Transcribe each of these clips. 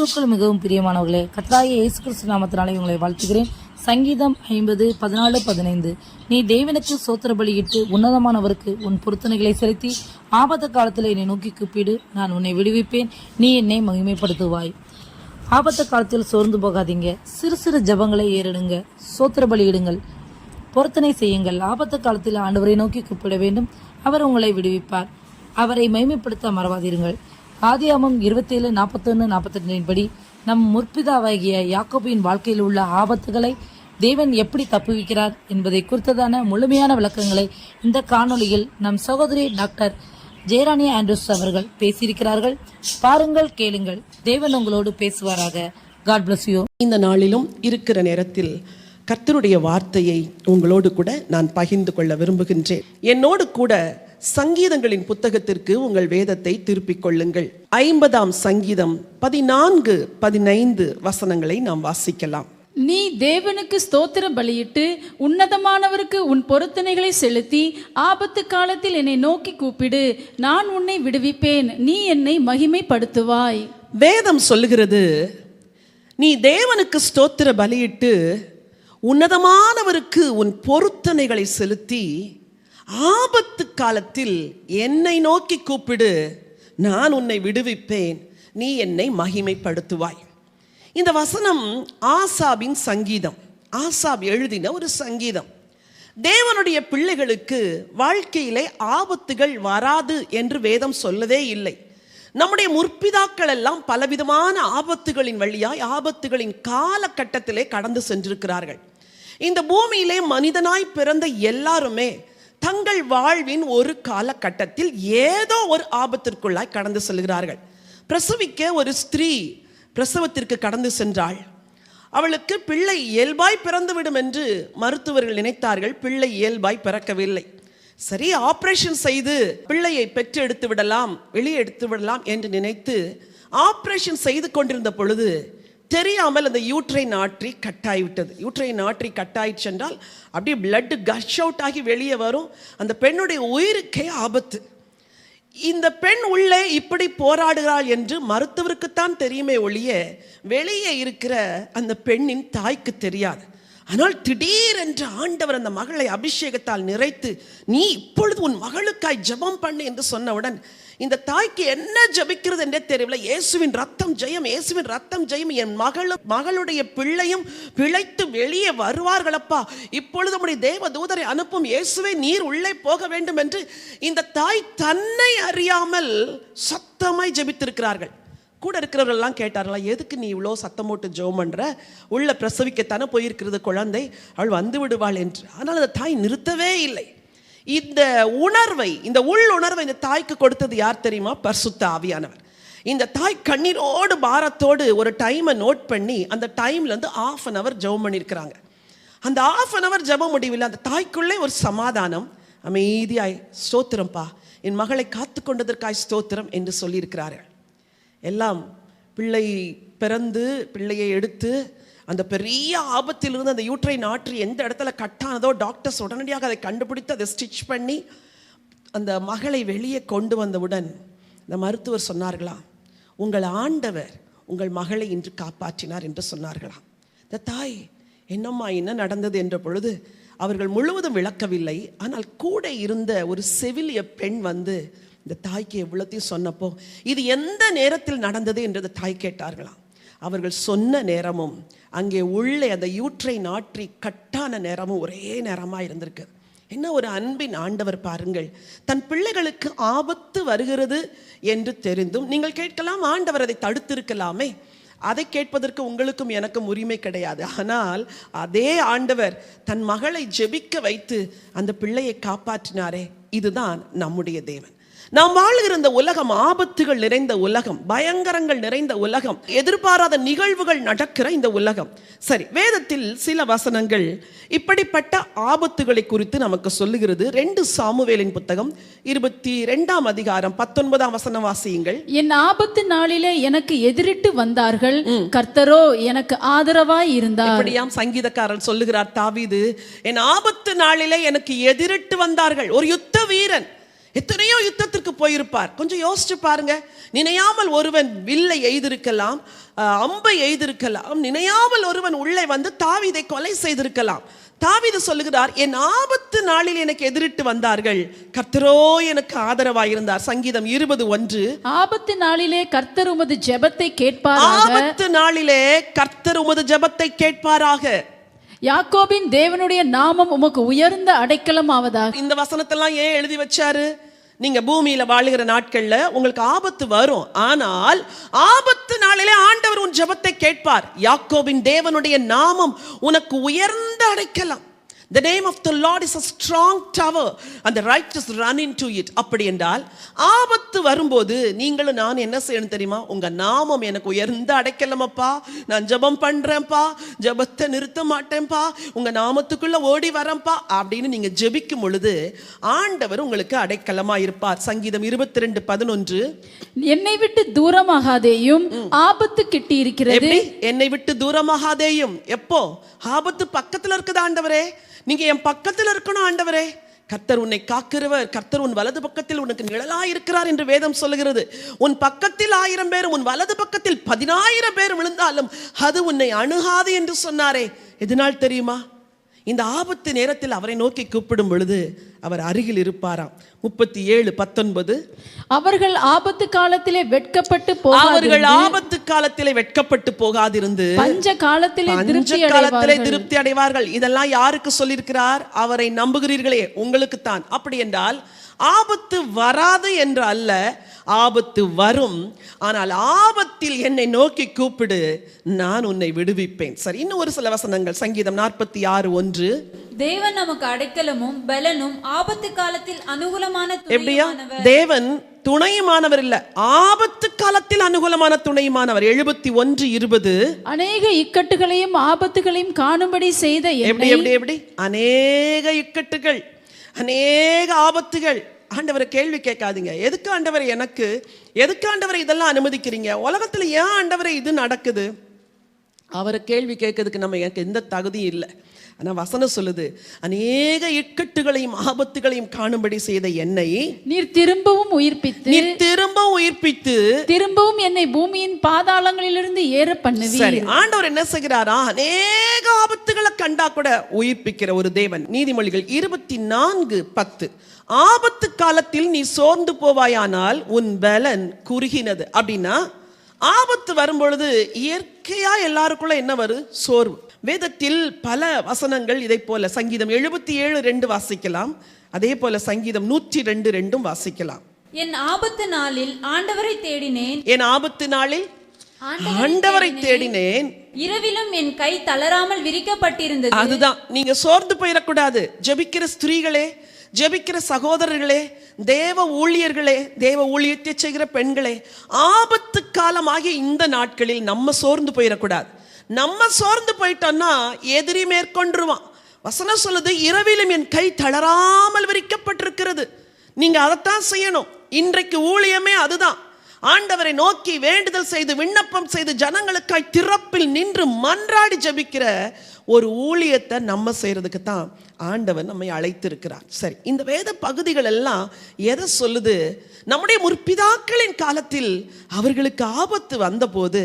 கிறிஸ்துவுக்குள் மிகவும் பிரியமானவர்களே, கர்த்தராகிய இயேசு கிறிஸ்து நாமத்தினாலே உங்களை வாழ்த்துகிறேன். சங்கீதம் 50:14-15. நீ தேவனுக்கு சோத்திர பலியிட்டு உன்னதமானவருக்கு உன் பொருத்தனைகளை செலுத்தி ஆபத்து காலத்தில் என்னை நோக்கி கூப்பிடு, நான் உன்னை விடுவிப்பேன், நீ என்னை மகிமைப்படுத்துவாய். ஆபத்து காலத்தில் சோர்ந்து போகாதீங்க. சிறு சிறு ஜபங்களை ஏறிடுங்க, சோத்திர பலியிடுங்கள், பொருத்தனை செய்யுங்கள். ஆபத்து காலத்தில் ஆண்டவரை நோக்கி கூப்பிட வேண்டும், அவர் உங்களை விடுவிப்பார். அவரை மகிமைப்படுத்த மறவாதீர்கள். ஆதியாகமம் 27:41-42 படி நம் முற்பிதாவாகிய யாக்கோபின் வாழ்க்கையில் உள்ள ஆபத்துகளை தேவன் எப்படி தப்புவிக்கிறார் என்பதை குறித்ததான முழுமையான விளக்கங்களை இந்த காணொளியில் நம் சகோதரி டாக்டர் ஜெயராணி ஆண்ட்ரூஸ் அவர்கள் பேசியிருக்கிறார்கள். பாருங்கள், கேளுங்கள். தேவன் உங்களோடு பேசுவாராக. God bless you. இந்த நாளிலும் இருக்கிற நேரத்தில் கர்த்தருடைய வார்த்தையை உங்களோடு கூட நான் பகிர்ந்து கொள்ள விரும்புகின்றேன். என்னோடு கூட சங்கீதங்களின் புத்தகத்திற்கு உங்கள் வேதத்தை திருப்பிக் கொள்ளுங்கள். 50ஆம் சங்கீதம் 14-15 வசனங்களை நாம் வாசிக்கலாம். நீ தேவனுக்கு ஸ்தோத்திர பலியிட்டு உன்னதமானவருக்கு உன் பொருத்தனைகளை செலுத்தி ஆபத்து காலத்தில் என்னை நோக்கி கூப்பிடு, நான் உன்னை விடுவிப்பேன், நீ என்னை மகிமைப்படுத்துவாய். வேதம் சொல்லுகிறது, நீ தேவனுக்கு ஸ்தோத்திர பலியிட்டு உன்னதமானவருக்கு உன் பொருத்தனைகளை செலுத்தி ஆபத்து காலத்தில் என்னை நோக்கி கூப்பிடு, நான் உன்னை விடுவிப்பேன், நீ என்னை மகிமைப்படுத்துவாய். இந்த வசனம் ஆசாபின் சங்கீதம். ஆசாப் எழுதின ஒரு சங்கீதம். தேவனுடைய பிள்ளைகளுக்கு வாழ்க்கையிலே ஆபத்துகள் வராது என்று வேதம் சொல்லவே இல்லை. நம்முடைய முற்பிதாக்கள் எல்லாம் பலவிதமான ஆபத்துகளின் வழியாய் ஆபத்துகளின் காலகட்டத்திலே கடந்து சென்றிருக்கிறார்கள். இந்த பூமியிலே மனிதனாய் பிறந்த எல்லாருமே தங்கள் வாழ்வின் ஒரு காலகட்டத்தில் ஏதோ ஒரு ஆபத்திற்குள்ளாய் கடந்து செல்கிறார்கள். பிரசவிக்க ஒரு ஸ்திரீ பிரசவத்திற்கு கடந்து சென்றாள். அவளுக்கு பிள்ளை இயல்பாய் பிறந்துவிடும் என்று மருத்துவர்கள் நினைத்தார்கள். பிள்ளை இயல்பாய் பிறக்கவில்லை. சரி, ஆபரேஷன் செய்து பிள்ளையை பெற்று எடுத்து விடலாம், வெளியே எடுத்து விடலாம் என்று நினைத்து ஆபரேஷன் செய்து கொண்டிருந்த பொழுது தெரியாமல் அந்த யூட்ரைன் ஆற்றி கட்டாய்விட்டது. யூட்ரைன் ஆற்றி கட்டாயிடுச்சு என்றால் அப்படியே பிளட் கஷ் அவுட் ஆகி வெளியே வரும். அந்த பெண்ணுடைய உயிருக்கே ஆபத்து. இந்த பெண் உள்ளே இப்படி போராடுகிறாள் என்று மருத்துவருக்குத்தான் தெரியுமே ஒழிய வெளியே இருக்கிற அந்த பெண்ணின் தாய்க்கு தெரியாது. ஆனால் திடீரென்று ஆண்டவர் அந்த மகளை அபிஷேகத்தால் நிறைத்து, நீ இப்பொழுது உன் மகளுக்காய் ஜெபம் பண்ணு என்று சொன்னவுடன் இந்த தாய்க்கு என்ன ஜெபிக்கிறது என்றே தெரியவில்லை. இயேசுவின் ரத்தம் ஜெயம், இயேசுவின் ரத்தம் ஜெயம், என் மகளுடைய பிள்ளையும் பிழைத்து வெளியே வருவார்களப்பா, இப்பொழுது நம்முடைய தேவ தூதரை அனுப்பும், இயேசுவே நீர் உள்ளே போக வேண்டும் என்று இந்த தாய் தன்னை அறியாமல் சத்தமாய் ஜெபித்திருக்கிறார்கள். கூட இருக்கிறவர்கள்லாம் கேட்டார்களா, எதுக்கு நீ இவ்வளோ சத்தம் போட்டு ஜெபம் பண்ற, உள்ள பிரசவிக்கத்தானே போயிருக்கிறது குழந்தை, அவள் வந்து விடுவாள் என்று. ஆனால் அந்த தாய் நிறுத்தவே இல்லை. இந்த உணர்வை, இந்த உள் உணர்வை இந்த தாய்க்கு கொடுத்தது யார் தெரியுமா? பரிசுத்த ஆவியானவர். இந்த தாய் கண்ணீரோடு பாரத்தோடு ஒரு டைமை நோட் பண்ணி அந்த டைம்ல இருந்து 1/2 hour ஜெபம் பண்ணியிருக்கிறாங்க. அந்த 1/2 hour ஜெபம் முடிவில் அந்த தாய்க்குள்ளே ஒரு சமாதானம், அமைதியாய் ஸ்தோத்திரம்பா, என் மகளை காத்து கொண்டதற்காய் ஸ்தோத்திரம் என்று சொல்லியிருக்கிறார்கள். எல்லாம் பிள்ளை பிறந்து பிள்ளையை எடுத்து அந்த பெரிய ஆபத்திலிருந்து அந்த யூட்ரைன் ஆற்றி எந்த இடத்துல கட்டானதோ டாக்டர்ஸ் உடனடியாக அதை கண்டுபிடித்து அதை ஸ்டிச் பண்ணி அந்த மகளை வெளியே கொண்டு வந்தவுடன் இந்த மருத்துவர் சொன்னார்களாம், உங்கள் ஆண்டவர் உங்கள் மகளை இன்று காப்பாற்றினார் என்று சொன்னார்களாம். இந்த தாய் என்னம்மா என்ன நடந்தது என்ற பொழுது அவர்கள் முழுவதும் விளக்கவில்லை. ஆனால் கூட இருந்த ஒரு செவிலிய பெண் வந்து இந்த தாய்க்கு எவ்வளோத்தையும் சொன்னப்போ இது எந்த நேரத்தில் நடந்தது என்று தாய் கேட்டார்களாம். அவர்கள் சொன்ன நேரமும் அங்கே உள்ளே அந்த யூட்ரைன் ஆற்றி கட்டான நேரமும் ஒரே நேரமாக இருந்திருக்கு. என்ன ஒரு அன்பின் ஆண்டவர் பாருங்கள். தன் பிள்ளைகளுக்கு ஆபத்து வருகிறது என்று தெரிந்தும் நீங்கள் கேட்கலாம், ஆண்டவர் அதை தடுத்திருக்கலாமே. அதை கேட்பதற்கு உங்களுக்கும் எனக்கும் உரிமை கிடையாது. ஆனால் அதே ஆண்டவர் தன் மகளை ஜெபிக்க வைத்து அந்த பிள்ளையை காப்பாற்றினாரே, இதுதான் நம்முடைய தேவன். நாம் வாழ்கிற இந்த உலகம் ஆபத்துகள் நிறைந்த உலகம், பயங்கரங்கள் நிறைந்த உலகம், எதிர்பாராத நிகழ்வுகள் நடக்கிற இந்த உலகம். சரி, வேதத்தில் சில வசனங்கள் இப்படிப்பட்ட ஆபத்துகளை குறித்து நமக்கு சொல்லுகிறது. 2 சாமுவேலின் புத்தகம் 22ஆம் அதிகாரம் 19ஆம் வசனம் வாசியுங்கள். என் ஆபத்து நாளிலே எனக்கு எதிரிட்டு வந்தார்கள், கர்த்தரோ எனக்கு ஆதரவாய் இருந்தார். இப்படியாம் சங்கீதக்காரன் சொல்லுகிறார் தாவீது, என் ஆபத்து நாளிலே எனக்கு எதிரிட்டு வந்தார்கள். ஒரு யுத்த வீரன் எத்தனையோ யுத்தத்திற்கு போயிருப்பார். கொஞ்சம் யோசிச்சு பாருங்க. நினையாமல் ஒருவன் வில்லை எய்திருக்கலாம், அம்பை எய்திருக்கலாம். நினையாமல் ஒருவன் உள்ளே வந்து தாவீதை கொலை செய்திருக்கலாம். தாவீது சொல்லுகிறார், என் ஆபத்து நாளில் எனக்கு எதிரிட்டு வந்தார்கள், கர்த்தரோ எனக்கு ஆதரவாயிருந்தார். சங்கீதம் 20:1. ஆபத்து நாளிலே கர்த்தர் உமது ஜெபத்தை கேட்பாராக. ஆபத்து நாளிலே கர்த்தர் உமது ஜெபத்தை கேட்பாராக. யாக்கோபின் தேவனுடைய நாமம் உமக்கு உயர்ந்த அடைக்கலம் ஆவதாக. இந்த வசனத்தெல்லாம் ஏன் எழுதி வச்சாரு? நீங்க பூமியில வாழுகிற நாட்கள்ல உங்களுக்கு ஆபத்து வரும், ஆனால் ஆபத்து நாளிலே ஆண்டவர் உன் ஜெபத்தை கேட்பார். யாக்கோபின் தேவனுடைய நாமம் உனக்கு உயர்ந்த அடைக்கலம். The name of the Lord is a strong tower and the righteous run into it. அப்படி என்றால் ஆபத்து வரும்போது நீங்களும் நான் என்ன செய்யணும் தெரியுமா? உங்க நாமம் எனக்கு உயர்ந்த அடைக்கலமப்பா, நான் ஜெபம் பண்றேன்ப்பா, ஜெபத்தை நிறுத்த மாட்டேன்ப்பா, உங்க நாமத்துக்குள்ள ஓடி வரேன்ப்பா அப்படின்னு நீங்க ஜெபிக்கும் பொழுது ஆண்டவர் உங்களுக்கு அடைக்கலமா இருப்பார். சங்கீதம் 22:11. என்னை விட்டு தூரமாகாதேயும், ஆபத்து கிட்டி இருக்கிறது. என்னை விட்டு தூரமாகாதேயும். எப்போ? ஆபத்து பக்கத்துல இருக்குது ஆண்டவரே, நீங்க என் பக்கத்தில் இருக்கணும் ஆண்டவரே. கர்த்தர் உன்னை காக்கிறவர், கர்த்தர் உன் வலது பக்கத்தில் உனக்கு நிழலாய் இருக்கிறார் என்று வேதம் சொல்லுகிறது. உன் பக்கத்தில் 1000 பேரும் உன் வலது பக்கத்தில் 10,000 பேர் விழுந்தாலும் அது உன்னை அணுகாது என்று சொன்னாரே. எதனால் தெரியுமா? இந்த ஆபத்து நேரத்தில் அவரை நோக்கி கூப்பிடும் பொழுது அவர் அருகில் இருப்பாராம். 37:19. அவர்கள் ஆபத்து காலத்திலே வெட்கப்பட்டு போகாதிருந்து பஞ்ச காலத்திலே திருப்தி அடைவார்கள். இதெல்லாம் யாருக்கு சொல்லியிருக்கிறார்? அவரை நம்புகிறீர்களே உங்களுக்கு தான். அப்படி என்றால் ஆபத்து வராது என்று அல்ல, ஆபத்து வரும். ஆனால் ஆபத்தில் என்னை நோக்கி கூப்பிடு, நான் உன்னை விடுவிப்பேன். சரி, இன்னும் ஒரு சில வசனங்கள். சங்கீதம் 46:1. தேவன் நமக்கு அடைக்கலமும் பலனும் ஆபத்து காலத்தில் அனுகூலமான எப்படியா? தேவன் துணையுமானவர் இல்ல, ஆபத்து காலத்தில் அனுகூலமான துணையுமானவர். 71:20. அநேக இக்கட்டுகளையும் ஆபத்துகளையும் காணும்படி செய்த எப்படி அநேக இக்கட்டுகள், அநேக ஆபத்துகள். ஆண்டவரை கேள்வி கேட்காதீங்க. எதுக்கு ஆண்டவரை எனக்கு, எதுக்கு ஆண்டவரை இதெல்லாம் அனுமதிக்கிறீங்க? உலகத்துல ஏன் ஆண்டவரை இது நடக்குது? அவரை கேள்வி கேட்கறதுக்கு நம்ம எனக்கு எந்த தகுதியும் இல்லை. ஆனா வசனம் சொல்லுது, அநேக இக்கட்டுகளையும் ஆபத்துகளையும் காணும்படி செய்த என்னை நீர் திரும்பவும் உயிர்ப்பித்து திரும்பவும் என்னை பூமியின் பாதாளங்களிலிருந்து ஏற பண்ணுவீர். சரி, ஆண்டவர் என்ன செய்கிறாரா? அநேக ஆபத்துகளை கண்டா கூட உயிர்ப்பிக்கிற ஒரு தேவன். நீதிமொழிகள் 24:10. ஆபத்து காலத்தில் நீ சோர்ந்து போவாயானால் உன் பலன் குறுகினது. அப்படின்னா ஆபத்து வரும்பொழுது இயற்கையா எல்லாருக்குள்ள என்ன வரும்? சோர்வு. வேதத்தில் பல வசனங்கள் இதை போல. சங்கீதம் 77:2 வாசிக்கலாம். அதே போல சங்கீதம் 102:2 வாசிக்கலாம். என் ஆபத்து நாளில் ஆண்டவரை தேடினேன், என் ஆபத்து நாளில் ஆண்டவரை தேடினேன், இரவிலும் என் கை தளராமல் விரிக்கப்பட்டிருந்தது. அதுதான், நீங்க சோர்ந்து போயிடக்கூடாது. ஜெபிக்கிற ஸ்திரீகளே, ஜெபிக்கிற சகோதரர்களே, தேவ ஊழியர்களே, தேவ ஊழியத்தை செய்கிற பெண்களே, ஆபத்து காலமாகிய இந்த நாட்களில் நம்ம சோர்ந்து போயிடக்கூடாது. நம்ம சோர்ந்து போயிட்டோம்னா எதிரி மேற்கொண்டுருவான். வசனம் சொல்லுது, இரவிலும் என் கை தளராமல் விரிக்கப்பட்டிருக்கிறது. நீங்க அதைத்தான் செய்யணும். இன்றைக்கு ஊழியமே அதுதான். ஆண்டவரை நோக்கி வேண்டுதல் செய்து விண்ணப்பம் செய்து ஜனங்களுக்காய் திறப்பில் நின்று மன்றாடி ஜெபிக்கிற ஒரு ஊழியத்தை நம்ம செய்யறதுக்கு தான் ஆண்டவர் நம்மை அழைத்திருக்கிறார். சரி, இந்த வேத பகுதிகள் எல்லாம் எதை சொல்லுது? நம்முடைய முற்பிதாக்களின் காலத்தில் அவர்களுக்கு ஆபத்து வந்தபோது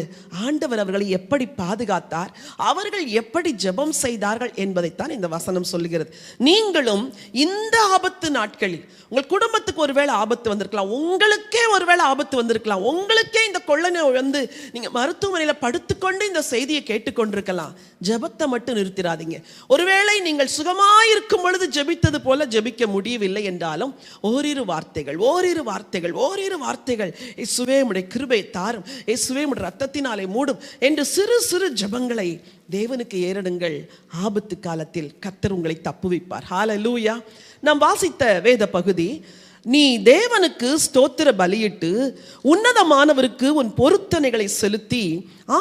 ஆண்டவர் அவர்களை எப்படி பாதுகாத்தார், அவர்கள் எப்படி ஜெபம் செய்தார்கள் என்பதைத்தான் இந்த வசனம் சொல்லுகிறது. நீங்களும் இந்த ஆபத்து நாட்களில் உங்கள் குடும்பத்துக்கு ஒருவேளை ஆபத்து வந்திருக்கலாம், உங்களுக்கே ஒருவேளை ஆபத்து வந்திருக்கலாம், உங்களுக்கே இந்த கொள்ளை நோய் வந்து நீங்க மருத்துவமனையில் படுத்துக்கொண்டு இந்த செய்தியை கேட்டுக்கொண்டிருக்கலாம். ஜெபத்தை மட்டும் நிறுத்திடாதீங்க. ஒருவேளை நீங்கள் சுகமாயிருக்கும் பொழுது ஜெபித்தது போல ஜெபிக்க முடியவில்லை என்றாலும் ஓரிரு வார்த்தைகள் இயேசுவே உம்முடைய கிருபை தாரும், இயேசுவே உம்முடைய இரத்தத்தினாலே மூடும் என்று சிறு சிறு ஜெபங்களை தேவனுக்கு ஏறெடுங்கள். ஆபத்து காலத்தில் கர்த்தர் உங்களை தப்புவிப்பார். ஹல்லேலூயா. நாம் வாசித்த வேத பகுதி, நீ தேவனுக்கு ஸ்தோத்திர பலியிட்டு உன்னதமானவருக்கு உன் பொருத்தனைகளை செலுத்தி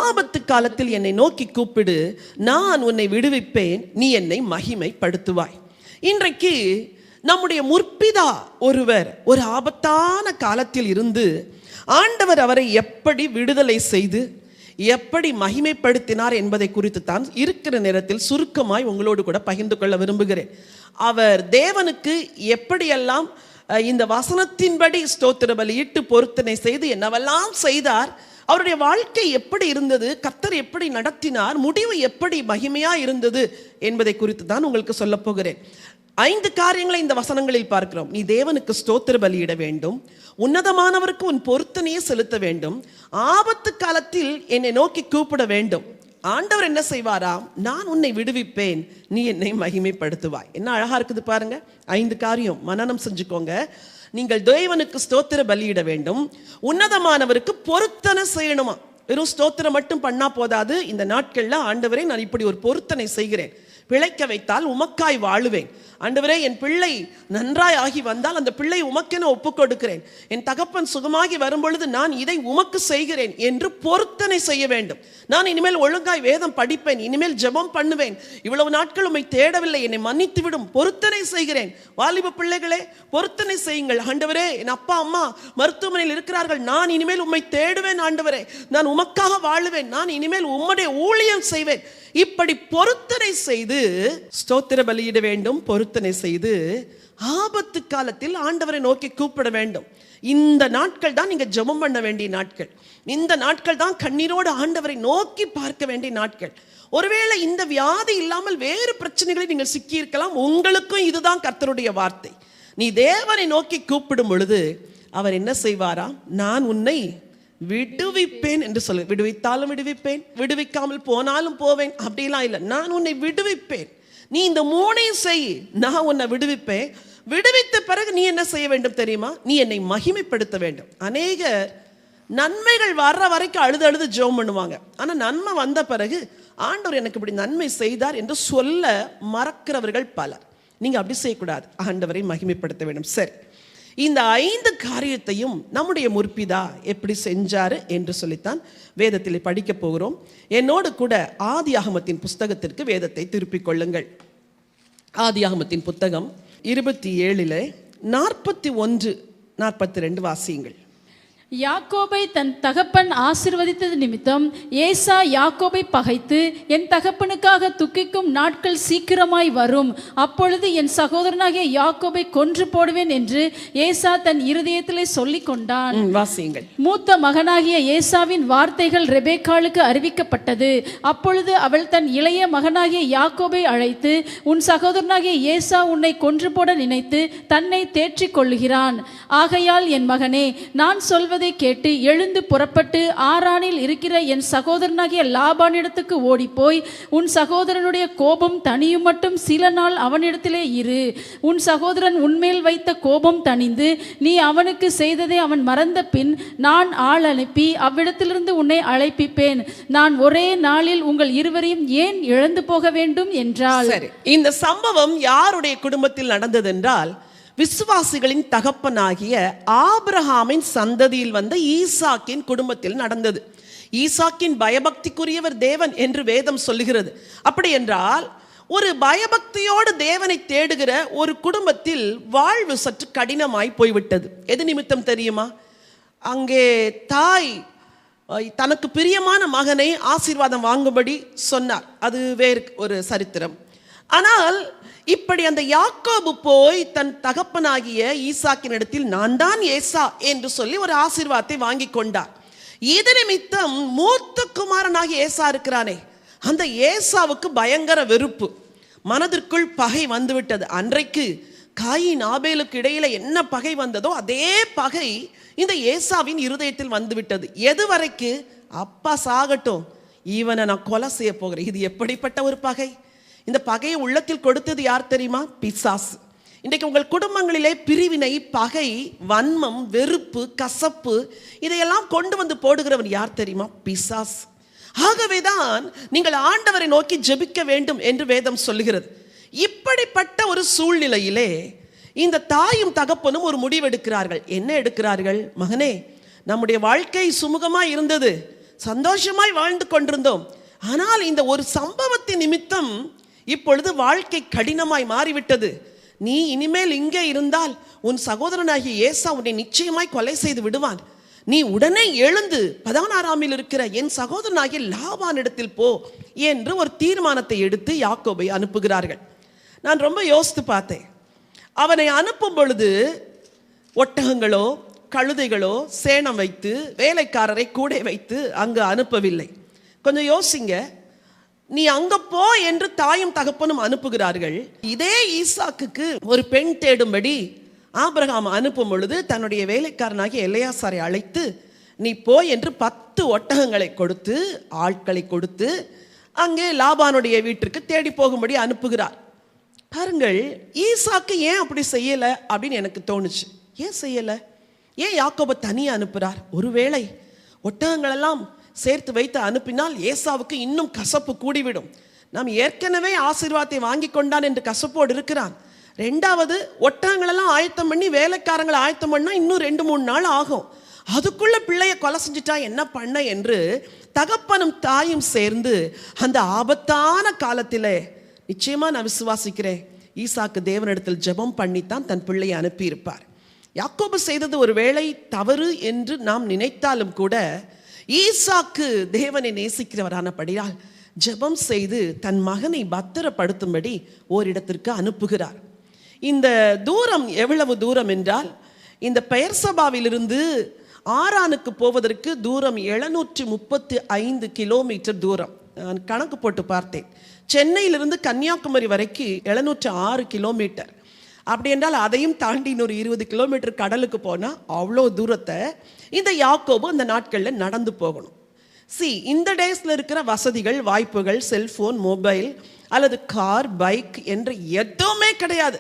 ஆபத்து காலத்தில் என்னை நோக்கி கூப்பிடு, நான் உன்னை விடுவிப்பேன், நீ என்னை மகிமைப்படுத்துவாய். இன்றைக்கு நம்முடைய முற்பிதா ஒருவர் ஒரு ஆபத்தான காலத்தில் இருந்து ஆண்டவர் அவரை எப்படி விடுதலை செய்து எப்படி மகிமைப்படுத்தினார் என்பதை குறித்து தான் இருக்கிற நேரத்தில் சுருக்கமாய் உங்களோடு கூட பகிர்ந்து கொள்ள விரும்புகிறேன். அவர் தேவனுக்கு எப்படியெல்லாம் இந்த வசனத்தின்படி ஸ்தோத்திர பலியிட்டு பொருத்தனை செய்து என்னவெல்லாம் செய்தார், அவருடைய வாழ்க்கை எப்படி இருந்தது, கர்த்தர் எப்படி நடத்தினார், முடிவு எப்படி மகிமையா இருந்தது என்பதை குறித்து தான் உங்களுக்கு சொல்ல போகிறேன். 5 காரியங்களை இந்த வசனங்களில் பார்க்கிறோம். நீ தேவனுக்கு ஸ்தோத்திர பலியிட வேண்டும், உன்னதமானவருக்கு உன் பொருத்தனையை செலுத்த வேண்டும், ஆபத்து காலத்தில் என்னை நோக்கி கூப்பிட வேண்டும். ஆண்டவர் என்ன செய்வாராம்? நான் உன்னை விடுவிப்பேன், நீ என்னை மகிமைப்படுத்துவாய். என்ன அழகா இருக்குது பாருங்க. 5 காரியம் மனனம் செஞ்சுக்கோங்க. நீங்கள் தேவனுக்கு ஸ்தோத்திர பலியிட வேண்டும், உன்னதமானவருக்கு பொருத்தனை செய்யணுமா. வெறும் ஸ்தோத்திரம் மட்டும் பண்ணா போதாது. இந்த நாட்கள்ல ஆண்டவரே நான் இப்படி ஒரு பொருத்தனை செய்கிறேன், பிழைக்க வைத்தால் உமக்காய் வாழுவேன். ஆண்டவரே என் பிள்ளை நன்றாய் ஆகி வந்தால் அந்த பிள்ளை உமக்கென ஒப்புக் கொடுக்கிறேன். என் தகப்பன் சுகமாகி வரும்பொழுது நான் இதை உமக்கு செய்கிறேன் என்று பொருத்தனை செய்ய வேண்டும். நான் இனிமேல் ஒழுங்காய் வேதம் படிப்பேன், இனிமேல் ஜெபம் பண்ணுவேன், இவ்வளவு நாட்கள் உம்மை தேடவில்லை, என்னை மன்னித்து விடும், பொருத்தனை செய்கிறேன். வாலிப பிள்ளைகளே பொருத்தனை செய்யுங்கள். ஆண்டவரே என் அப்பா அம்மா மருத்துவமனையில் இருக்கிறார்கள், நான் இனிமேல் உம்மை தேடுவேன், ஆண்டவரே நான் உமக்காக வாழுவேன், நான் இனிமேல் உம்முடைய ஊழியம் செய்வேன். இப்படி பொருத்தனை செய்து ஸ்தோத்திர பலியிட வேண்டும். பொருத்தனை செய்து ஆபத்து காலத்தில் ஆண்டவரை நோக்கி கூப்பிட வேண்டும். இந்த நாட்கள் தான் நீங்க ஜெபம் பண்ண வேண்டிய நாட்கள். இந்த நாட்கள் தான் கண்ணீரோடு ஆண்டவரை நோக்கி பார்க்க வேண்டிய நாட்கள். ஒருவேளை இந்த வியாதி இல்லாமல் வேறு பிரச்சனைகளை நீங்கள் சிக்கி இருக்கலாம். உங்களுக்கும் இதுதான் கர்த்தருடைய வார்த்தை. நீ தேவனை நோக்கி கூப்பிடும் பொழுது அவர் என்ன செய்வாராம்? நான் உன்னை விடுவிப்பேன் என்று சொல்லு. விடுவித்தாலும் விடுவிப்பேன், விடுவிக்காமல் போனாலும் போவேன், அப்படிலாம் இல்லை. நான் உன்னை விடுவிப்பேன், நீ இந்த 3ஐயும் செய், நான் உன்னை விடுவிப்பேன். விடுவித்த பிறகு நீ என்ன செய்ய வேண்டும் தெரியுமா? நீ என்னை மகிமைப்படுத்த வேண்டும். அநேகர் நன்மைகள் வர்ற வரைக்கும் அழுது அழுது ஜெபம் பண்ணுவாங்க. ஆனால் நன்மை வந்த பிறகு ஆண்டவர் எனக்கு இப்படி நன்மை செய்தார் என்று சொல்ல மறக்கிறவர்கள் பலர். நீங்க அப்படி செய்யக்கூடாது. ஆண்டவரை மகிமைப்படுத்த வேண்டும். சரி, இந்த 5 காரியத்தையும் நம்முடைய முற்பிதா எப்படி செஞ்சாரு என்று சொல்லித்தான் வேதத்தில் படிக்க போகிறோம். என்னோடு கூட ஆதியாகமத்தின் புஸ்தகத்திற்கு வேதத்தை திருப்பிக் கொள்ளுங்கள். ஆதியாகமத்தின் புத்தகம் 27 41 42 வாசியுங்கள். யாக்கோபை தன் தகப்பன் ஆசீர்வதித்தது நிமித்தம் ஏசா யாக்கோபை பகைத்து, என் தகப்பனுக்காக துக்கிக்கும் நாட்கள் சீக்கிரமாய் வரும், அப்பொழுது என் சகோதரனாகிய யாக்கோபை கொன்று போடுவேன் என்று ஏசா தன் இருதயத்திலே சொல்லிக் கொண்டான். வாசியுங்கள். மூத்த மகனாகிய ஏசாவின் வார்த்தைகள் ரெபேக்காளுக்கு அறிவிக்கப்பட்டது. அப்பொழுது அவள் தன் இளைய மகனாகிய யாக்கோபை அழைத்து, உன் சகோதரனாகிய ஏசா உன்னை கொன்று போட நினைத்து தன்னை தேற்றிக் கொள்ளுகிறான். ஆகையால் என் மகனே, நான் சொல்வதை கேட்டு எழுந்து புறப்பட்டு ஆரானில் இருக்கிற என் சகோதரனாகிய லாபானிடத்துக்கு ஓடிப்போய், உன் சகோதரனுடைய கோபம் தனியும் மட்டும் சில நாள் அவனிடத்திலே இரு. உன் சகோதரன் உன்மேல் வைத்த கோபம் தணிந்து நீ அவனுக்கு செய்ததை அவன் மறந்த பின் நான் ஆள் அனுப்பி அவ்விடத்திலிருந்து உன்னை அழைப்பிப்பேன். நான் ஒரே நாளில் உங்கள் இருவரையும் ஏன் இழந்து போக வேண்டும் என்றாள். சரி, இந்த சம்பவம் யாருடைய குடும்பத்தில் நடந்தது என்றால், விசுவாசிகளின் தகப்பனாகிய ஆபிரகாமின் சந்ததியில் வந்த ஈசாக்கின் குடும்பத்தில் நடந்தது. ஈசாக்கின் பயபக்திக்குரியவர் தேவன் என்று வேதம் சொல்லுகிறது. அப்படி என்றால் ஒரு பயபக்தியோடு தேவனை தேடுகிற ஒரு குடும்பத்தில் வாழ்வு சற்று கடினமாய் போய்விட்டது. எது நிமித்தம் தெரியுமா? அங்கே தாய் தனக்கு பிரியமான மகனை ஆசீர்வாதம் வாங்கும்படி சொன்னார். அது வேறு ஒரு சரித்திரம். ஆனால் இப்படி அந்த யாக்கோபு போய் தன் தகப்பனாகிய ஈசாக்கின் இடத்தில் நான் தான் ஏசா என்று சொல்லி ஒரு ஆசீர்வாதத்தை வாங்கி கொண்டார். இது நிமித்தம் மூத்த குமாரனாகிய ஏசா இருக்கிறானே, அந்த ஏசாவுக்கு பயங்கர வெறுப்பு, மனதிற்குள் பகை வந்துவிட்டது. அன்றைக்கு காயின் ஆபேலுக்கு இடையில என்ன பகை வந்ததோ அதே பகை இந்த ஏசாவின் இருதயத்தில் வந்துவிட்டது. எதுவரைக்கு? அப்பா சாகட்டும், இவனை நான் கொலை செய்ய போகிறேன். இது எப்படிப்பட்ட ஒரு பகை! இந்த பகையை உள்ளத்தில் கொடுத்தது யார் தெரியுமா? பிசாசு. இன்றைக்கு உங்கள் குடும்பங்களிலே பிரிவினை, பகை, வன்மம், வெறுப்பு, கசப்பு இதையெல்லாம் கொண்டு வந்து போடுகிறவன் யார் தெரியுமா? பிசாசு. ஆகவேதான் நீங்கள் ஆண்டவரை நோக்கி ஜெபிக்க வேண்டும் என்று வேதம் சொல்லுகிறது. இப்படிப்பட்ட ஒரு சூழ்நிலையிலே இந்த தாயும் தகப்பனும் ஒரு முடிவெடுக்கிறார்கள். என்ன எடுக்கிறார்கள்? மகனே, நம்முடைய வாழ்க்கை சுமூகமாய் இருந்தது, சந்தோஷமாய் வாழ்ந்து கொண்டிருந்தோம். ஆனால் இந்த ஒரு சம்பவத்தின் நிமித்தம் இப்பொழுது வாழ்க்கை கடினமாய் மாறிவிட்டது. நீ இனிமேல் இங்கே இருந்தால் உன் சகோதரனாகிய ஏசா உன்னை நிச்சயமாய் கொலை செய்து விடுவான். நீ உடனே எழுந்து 16 இருக்கிற என் சகோதரனாகிய லாபானிடத்தில் போ என்று ஒரு தீர்மானத்தை எடுத்து யாக்கோபை அனுப்புகிறார்கள். நான் ரொம்ப யோசித்து பார்த்தேன். அவனை அனுப்பும் பொழுது ஒட்டகங்களோ கழுதைகளோ சேணம் வைத்து வேலைக்காரரை கூட வைத்து அங்கு அனுப்பவில்லை. கொஞ்சம் யோசிங்க. நீ அங்க போ என்று தாயும் தகப்பனும் அனுப்புகிறார்கள். இதே ஈசாக்குக்கு ஒரு பெண் தேடும்படி ஆபிரகாம் அனுப்பும் பொழுது தன்னுடைய வேலைக்காரனாகிய எலெயாசாரை அழைத்து நீ போ என்று 10 ஒட்டகங்களை கொடுத்து ஆட்களை கொடுத்து அங்கே லாபானுடைய வீட்டிற்கு தேடி போகும்படி அனுப்புகிறார். பாருங்கள், ஈசாக்கு ஏன் அப்படி செய்யலை அப்படின்னு எனக்கு தோணுச்சு. ஏன் செய்யலை? ஏன் யாக்கோபை தனியாக அனுப்புகிறார்? ஒருவேளை ஒட்டகங்களெல்லாம் சேர்த்து வைத்து அனுப்பினால் ஏசாவுக்கு இன்னும் கசப்பு கூடிவிடும். நாம் ஏற்கனவே ஆசீர்வாதத்தை வாங்கி கொண்டான் என்று கசப்போடு இருக்கிறான். ரெண்டாவது, ஒட்டகங்களெல்லாம் ஆயத்தம் பண்ணி வேலைக்காரங்களை ஆயத்தம் பண்ணால் இன்னும் 2-3 நாள் ஆகும். அதுக்குள்ள பிள்ளைய கொலை செஞ்சுட்டா என்ன பண்ண என்று தகப்பனும் தாயும் சேர்ந்து அந்த ஆபத்தான காலத்திலே நிச்சயமா நான் விசுவாசிக்கிறேன் ஈசாக்கு தேவனிடத்தில் ஜெபம் பண்ணித்தான் தன் பிள்ளையை அனுப்பியிருப்பார். யாக்கோபு செய்தது ஒரு வேளை தவறு என்று நாம் நினைத்தாலும் கூட ஈசாக்கு தேவனை நேசிக்கிறவரானபடியால் ஜெபம் செய்து தன் மகனை பத்திரப்படுத்தும்படி ஓரிடத்திற்கு அனுப்புகிறார். இந்த தூரம் எவ்வளவு தூரம் என்றால், இந்த பெயர்சபாவிலிருந்து ஆரானுக்கு போவதற்கு தூரம் 735 கிலோமீட்டர் தூரம். நான் கணக்கு போட்டு பார்த்தேன். சென்னையிலிருந்து கன்னியாகுமரி வரைக்கும் 706 கிலோமீட்டர். அப்படி என்றால் அதையும் தாண்டி இன்னொரு 20 கிலோமீட்டர் கடலுக்கு போனால் அவ்வளோ தூரத்தை இந்த யாக்கோபு அந்த நாட்களில் நடந்து போகணும். இந்த டேஸில் இருக்கிற வசதிகள், வாய்ப்புகள், செல்ஃபோன், மொபைல் அல்லது கார், பைக் என்று எதுவுமே கிடையாது.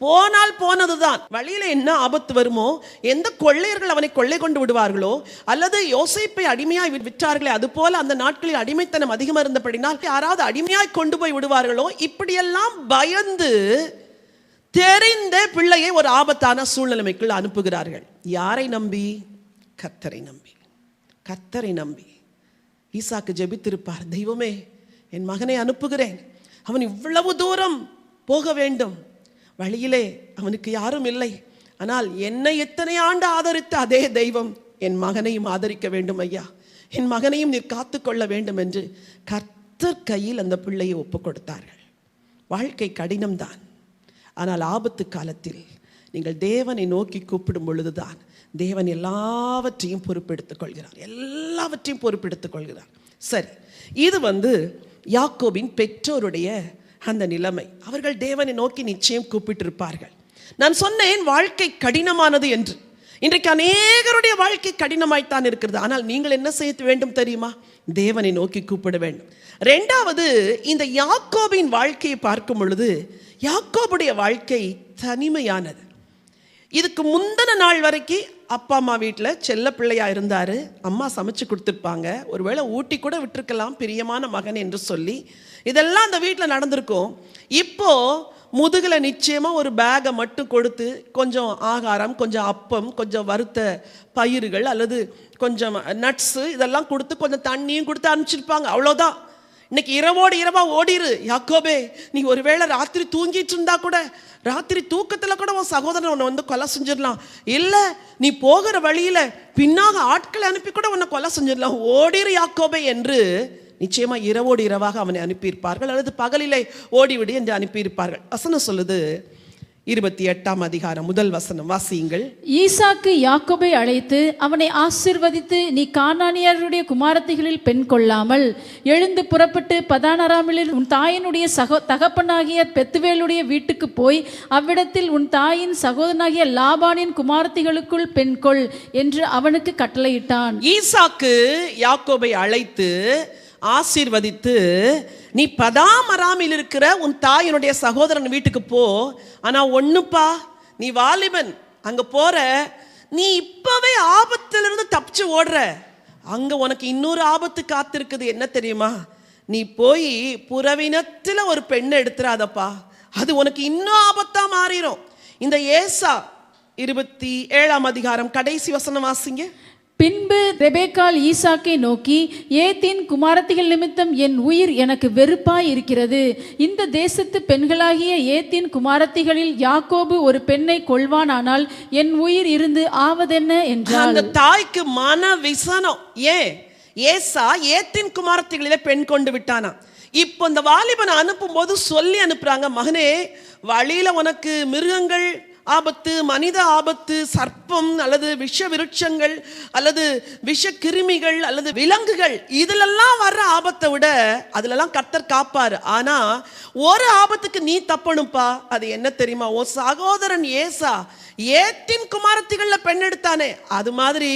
போனால் போனது தான். வழியில் என்ன ஆபத்து வருமோ, எந்த கொள்ளையர்கள் அவனை கொள்ளை கொண்டு விடுவார்களோ, அல்லது யோசேப்பை அடிமையாய் விற்றார்களே அதுபோல அந்த நாட்களில் அடிமைத்தனம் அதிகமாக இருந்தபடினால் யாராவது அடிமையாய் கொண்டு போய் விடுவார்களோ, இப்படியெல்லாம் பயந்து தெரிந்த பிள்ளையை ஒரு ஆபத்தான சூழ்நிலைக்குள் அனுப்புகிறார்கள். யாரை நம்பி? கர்த்தரை நம்பி. கர்த்தரை நம்பி ஈசாக்கு ஜெபித்திருப்பார். தெய்வமே, என் மகனை அனுப்புகிறேன், அவன் இவ்வளவு தூரம் போக வேண்டும், வழியிலே அவனுக்கு யாரும் இல்லை, ஆனால் என்னை எத்தனை ஆண்டு ஆதரித்த அதே தெய்வம் என் மகனையும் ஆதரிக்க வேண்டும் ஐயா, என் மகனையும் நீர் காத்து கொள்ள வேண்டும் என்று கர்த்தர் கையில் அந்த பிள்ளையை ஒப்பு கொடுத்தார்கள். வாழ்க்கை கடினம்தான், ஆனால் ஆபத்து காலத்தில் நீங்கள் தேவனை நோக்கி கூப்பிடும் பொழுதுதான் தேவன் எல்லாவற்றையும் பொறுப்பெடுத்துக் கொள்கிறார். எல்லாவற்றையும் பொறுப்பெடுத்துக் கொள்கிறார். சரி, இது யாக்கோபின் பெற்றோருடைய அந்த நிலைமை. அவர்கள் தேவனை நோக்கி நிச்சயம் கூப்பிட்டிருப்பார்கள். நான் சொன்னேன் வாழ்க்கை கடினமானது என்று. இன்றைக்கு அநேகருடைய வாழ்க்கை கடினமாய்த்தான் இருக்கிறது. ஆனால் நீங்கள் என்ன செய்ய வேண்டும் தெரியுமா? தேவனை நோக்கி கூப்பிட வேண்டும். ரெண்டாவது, இந்த யாக்கோபின் வாழ்க்கையை பார்க்கும் பொழுது யாக்கோபுடைய வாழ்க்கை தனிமையானது. இதுக்கு முந்தின நாள் வரைக்கும் அப்பா அம்மா வீட்டில் செல்ல பிள்ளையா இருந்தார். அம்மா சமைச்சு கொடுத்துருப்பாங்க, ஒருவேளை ஊட்டி கூட விட்டுருக்கலாம், பிரியமான மகன் என்று சொல்லி. இதெல்லாம் அந்த வீட்டில் நடந்திருக்கும். இப்போ முதுகில் நிச்சயமாக ஒரு பேகை மட்டும் கொடுத்து கொஞ்சம் ஆகாரம், கொஞ்சம் அப்பம், கொஞ்சம் வறுத்த பயிர்கள் அல்லது கொஞ்சம் நட்ஸு இதெல்லாம் கொடுத்து கொஞ்சம் தண்ணியும் கொடுத்து அனுப்பிச்சிருப்பாங்க. அவ்வளோதான். இன்னைக்கு இரவோடு இரவா ஓடிரு யாக்கோபே, நீ ஒருவேளை ராத்திரி தூங்கிட்டு இருந்தா கூட, ராத்திரி தூக்கத்தில் கூட உன் சகோதரன் உன்னை கொலை செஞ்சிடலாம். இல்லை, நீ போகிற வழியில பின்னாக ஆட்களை அனுப்பி கூட உன்னை கொலை செஞ்சிடலாம். ஓடிரு யாக்கோபே என்று நிச்சயமா இரவோடு இரவாக அவனை அனுப்பியிருப்பார்கள், அல்லது பகலிலே ஓடிவிடு என்று அனுப்பியிருப்பார்கள். வசனம் சொல்லுது, 28ஆம் அதிகாரம் 1 வசனம் வாசியுங்கள். ஈசாக்கு யாக்கோபை அழைத்து அவனை ஆசீர்வதித்து, நீ கானானியருடைய குமாரத்திகளில் பெண் கொள்ளாமல் எழுந்து புறப்பட்டு பதானராமில் உன் தாயினுடைய தகப்பனாகிய பெத்துவேலுடைய வீட்டுக்கு போய் அவ்விடத்தில் உன் தாயின் சகோதரனாகிய லாபானின் குமாரத்திகளுக்குள் பெண் கொள் என்று அவனுக்கு கட்டளையிட்டான். ஈசாக்கு யாக்கோபை அழைத்து ஆசீர்வதித்து, நீ பதாமராமில் இருக்கிற உன் தாயினுடைய சகோதரன் வீட்டுக்கு போ. ஆனா ஒண்ணுப்பா, நீ வாலிபன், அங்க போற, நீ இப்பவே ஆபத்திலிருந்து தப்பிச்சு ஓடுற. அங்க உனக்கு இன்னொரு ஆபத்து காத்திருக்குது. என்ன தெரியுமா? நீ போய் புறவினத்துல ஒரு பெண்ணை எடுத்துறாதப்பா, அது உனக்கு இன்னும் ஆபத்தா மாறிடும். இந்த ஏசா 27ஆம் அதிகாரம் கடைசி வசனம் வாசிங்க. பின்பு ரெபேக்காள் ஈசாக்கை நோக்கி, ஏத்தின் குமாரத்திகள் நிமித்தம் என் உயிர் எனக்கு வெறுப்பாய் இருக்கிறது. இந்த தேசத்து பெண்களாகிய ஏத்தின் குமாரத்திகளில் யாக்கோபு ஒரு பெண்ணை கொள்வானானால் என் உயிர் இருந்து ஆவதென்ன என்றாள். அந்த தாய்க்கு மன விசனம். ஏன்? ஏசா ஏத்தின் குமாரத்திகளிலே பெண் கொண்டு விட்டானா. இப்போ இந்த வாலிபனை அனுப்பும் போது சொல்லி அனுப்புறாங்க, மகனே, வழியில உனக்கு மிருகங்கள் ஆபத்து, மனித ஆபத்து, சர்ப்பம் அல்லது விஷ விருட்சங்கள் அல்லது விஷ கிருமிகள் அல்லது விலங்குகள், இதிலெல்லாம் வர்ற ஆபத்தை விட அதுலெல்லாம் கர்த்தர் காப்பாரு. ஆனா ஒரு ஆபத்துக்கு நீ தப்பணும்பா. அது என்ன தெரியுமா? ஓ சகோதரன் ஏசா ஏத்தின் குமாரத்திகள்ல பெண் எடுத்தானே, அது மாதிரி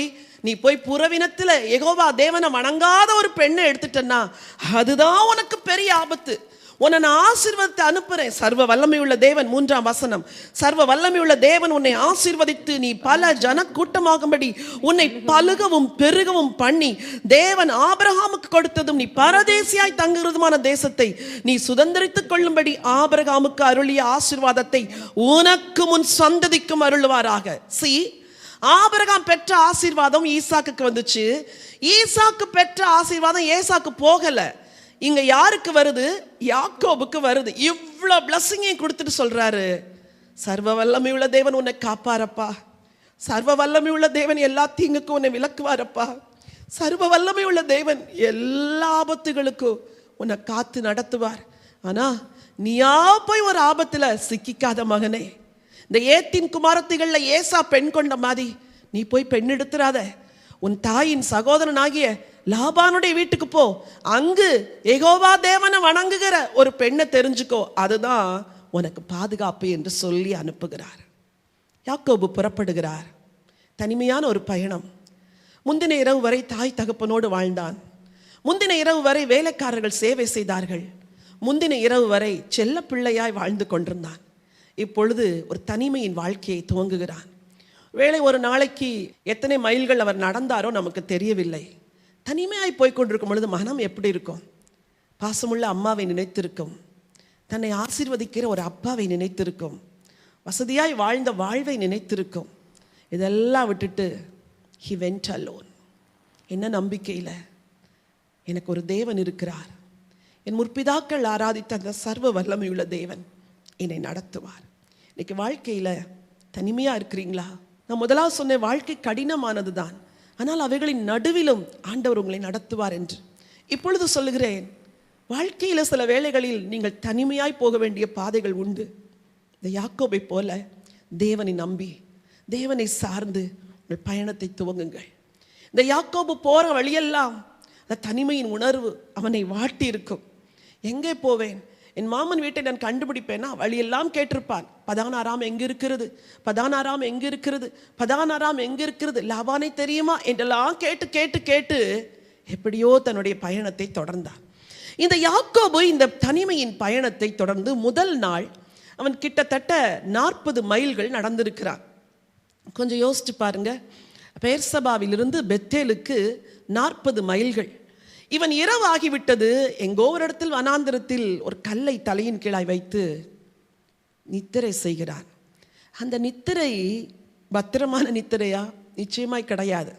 நீ போய் புறவினத்துல யெகோவா தேவனை வணங்காத ஒரு பெண்ணை எடுத்துட்டன்னா அதுதான் உனக்கு பெரிய ஆபத்து. உன்னை நான் ஆசீர்வதித்து அனுப்புறேன். சர்வ வல்லமை உள்ள தேவன், 3ஆம் வசனம், சர்வ வல்லமை உள்ள தேவன் உன்னை ஆசீர்வதித்து நீ பல ஜன கூட்டமாகும்படி உன்னை பலுகவும் பெருகவும் பண்ணி தேவன் ஆபிரகாமுக்கு கொடுத்ததும் நீ பரதேசியாய் தங்குறதுமான தேசத்தை நீ சுதந்திரித்துக் கொள்ளும்படி ஆபிரகாமுக்கு அருளிய ஆசீர்வாதத்தை உனக்கு முன் சந்ததிக்கும் அருள்வாராக. ஆபிரகாம் பெற்ற ஆசீர்வாதம் ஈசாக்கு வந்துச்சு. ஈசாக்கு பெற்ற ஆசீர்வாதம் ஏசாக்கு போகல. இங்க யாருக்கு வருது? யாக்கோபுக்கு வருது. இவ்வளவு பிளஸிங்கையும் கொடுத்துட்டு சொல்றாரு, சர்வ வல்லமை உள்ள தேவன் உன்னை காப்பாரப்பா. சர்வ வல்லமை உள்ள தேவன் எல்லா தீங்குக்கும் உன்னை விலக்குவாரப்பா. சர்வ வல்லமை உள்ள தேவன் எல்லா ஆபத்துகளுக்கும் உன்னை காத்து நடத்துவார். ஆனா நீயா போய் ஒரு ஆபத்துல சிக்கிக்காத மகனே. இந்த ஏத்தின் குமாரத்திகள்ல ஏசா பெண் கொண்ட மாதிரி நீ போய் பெண் எடுத்துறாத. உன் தாயின் சகோதரனாகிய லாபானுடைய வீட்டுக்கு போ. அங்கு யெகோவா தேவனை வணங்குகிற ஒரு பெண்ணை தெரிஞ்சுக்கோ. அதுதான் உனக்கு பாதுகாப்பு என்று சொல்லி அனுப்புகிறார். யாக்கோபு புறப்படுகிறார். தனிமையான ஒரு பயணம். முந்தின இரவு வரை தாய் தகப்பனோடு வாழ்ந்தான். முந்தின இரவு வரை வேலைக்காரர்கள் சேவை செய்தார்கள். முந்தின இரவு வரை செல்ல பிள்ளையாய் வாழ்ந்து கொண்டிருந்தான். இப்பொழுது ஒரு தனிமையின் வாழ்க்கையை துவங்குகிறான். வேளை ஒரு நாளைக்கு எத்தனை மைல்கள் அவர் நடந்தாரோ நமக்கு தெரியவில்லை. தனிமையாய் போய்கொண்டிருக்கும் பொழுது மனம் எப்படி இருக்கும்? பாசமுள்ள அம்மாவை நினைத்திருக்கும், தன்னை ஆசீர்வதிக்கிற ஒரு அப்பாவை நினைத்திருக்கும், வசதியாய் வாழ்ந்த வாழ்வை நினைத்திருக்கும். இதெல்லாம் விட்டுட்டு he went alone. என்ன நம்பிக்கையில்? எனக்கு ஒரு தேவன் இருக்கிறார். என் முற்பிதாக்கள் ஆராதித்த அந்த சர்வ வல்லமையுள்ள தேவன் என்னை நடத்துவார். இன்னைக்கு வாழ்க்கையில் தனிமையாக இருக்கிறீங்களா? நான் முதலாவது சொன்ன வாழ்க்கை கடினமானது தான், ஆனால் அவைகளின் நடுவிலும் ஆண்டவர் உங்களை நடத்துவார் என்று. இப்பொழுது சொல்லுகிறேன், வாழ்க்கையில் சில வேளைகளில் நீங்கள் தனிமையாய் போக வேண்டிய பாதைகள் உண்டு. இந்த யாக்கோபை போல தேவனை நம்பி தேவனை சார்ந்து உங்கள் பயணத்தை துவங்குங்கள். இந்த யாக்கோபு போகிற வழியெல்லாம் அந்த தனிமையின் உணர்வு அவனை வாட்டி இருக்கும். எங்கே போவேன்? என் மாமன் வீட்டை நான் கண்டுபிடிப்பேன்னா வழியெல்லாம் கேட்டிருப்பான். பதானாராம் எங்கே இருக்கிறது? பதானாராம் எங்கே இருக்கிறது? பதானாராம் எங்கே இருக்கிறது? லாபானை தெரியுமா என்றெல்லாம் கேட்டு கேட்டு கேட்டு எப்படியோ தன்னுடைய பயணத்தை தொடர்ந்தான். இந்த யாக்கோபு இந்த தனிமையின் பயணத்தை தொடர்ந்து முதல் நாள் அவன் கிட்டத்தட்ட 40 மைல்கள் நடந்திருக்கிறான். கொஞ்சம் யோசிச்சு பாருங்க. பெயர்சபாவிலிருந்து பெத்தேலுக்கு 40 மைல்கள். இவன் இரவு ஆகிவிட்டது. எங்கோ ஒரு இடத்தில் வனாந்திரத்தில் ஒரு கல்லை தலையின் கீழாய் வைத்து நித்திரை செய்கிறான். அந்த நித்திரை பத்திரமான நித்திரையா? நிச்சயமாய் கிடையாது.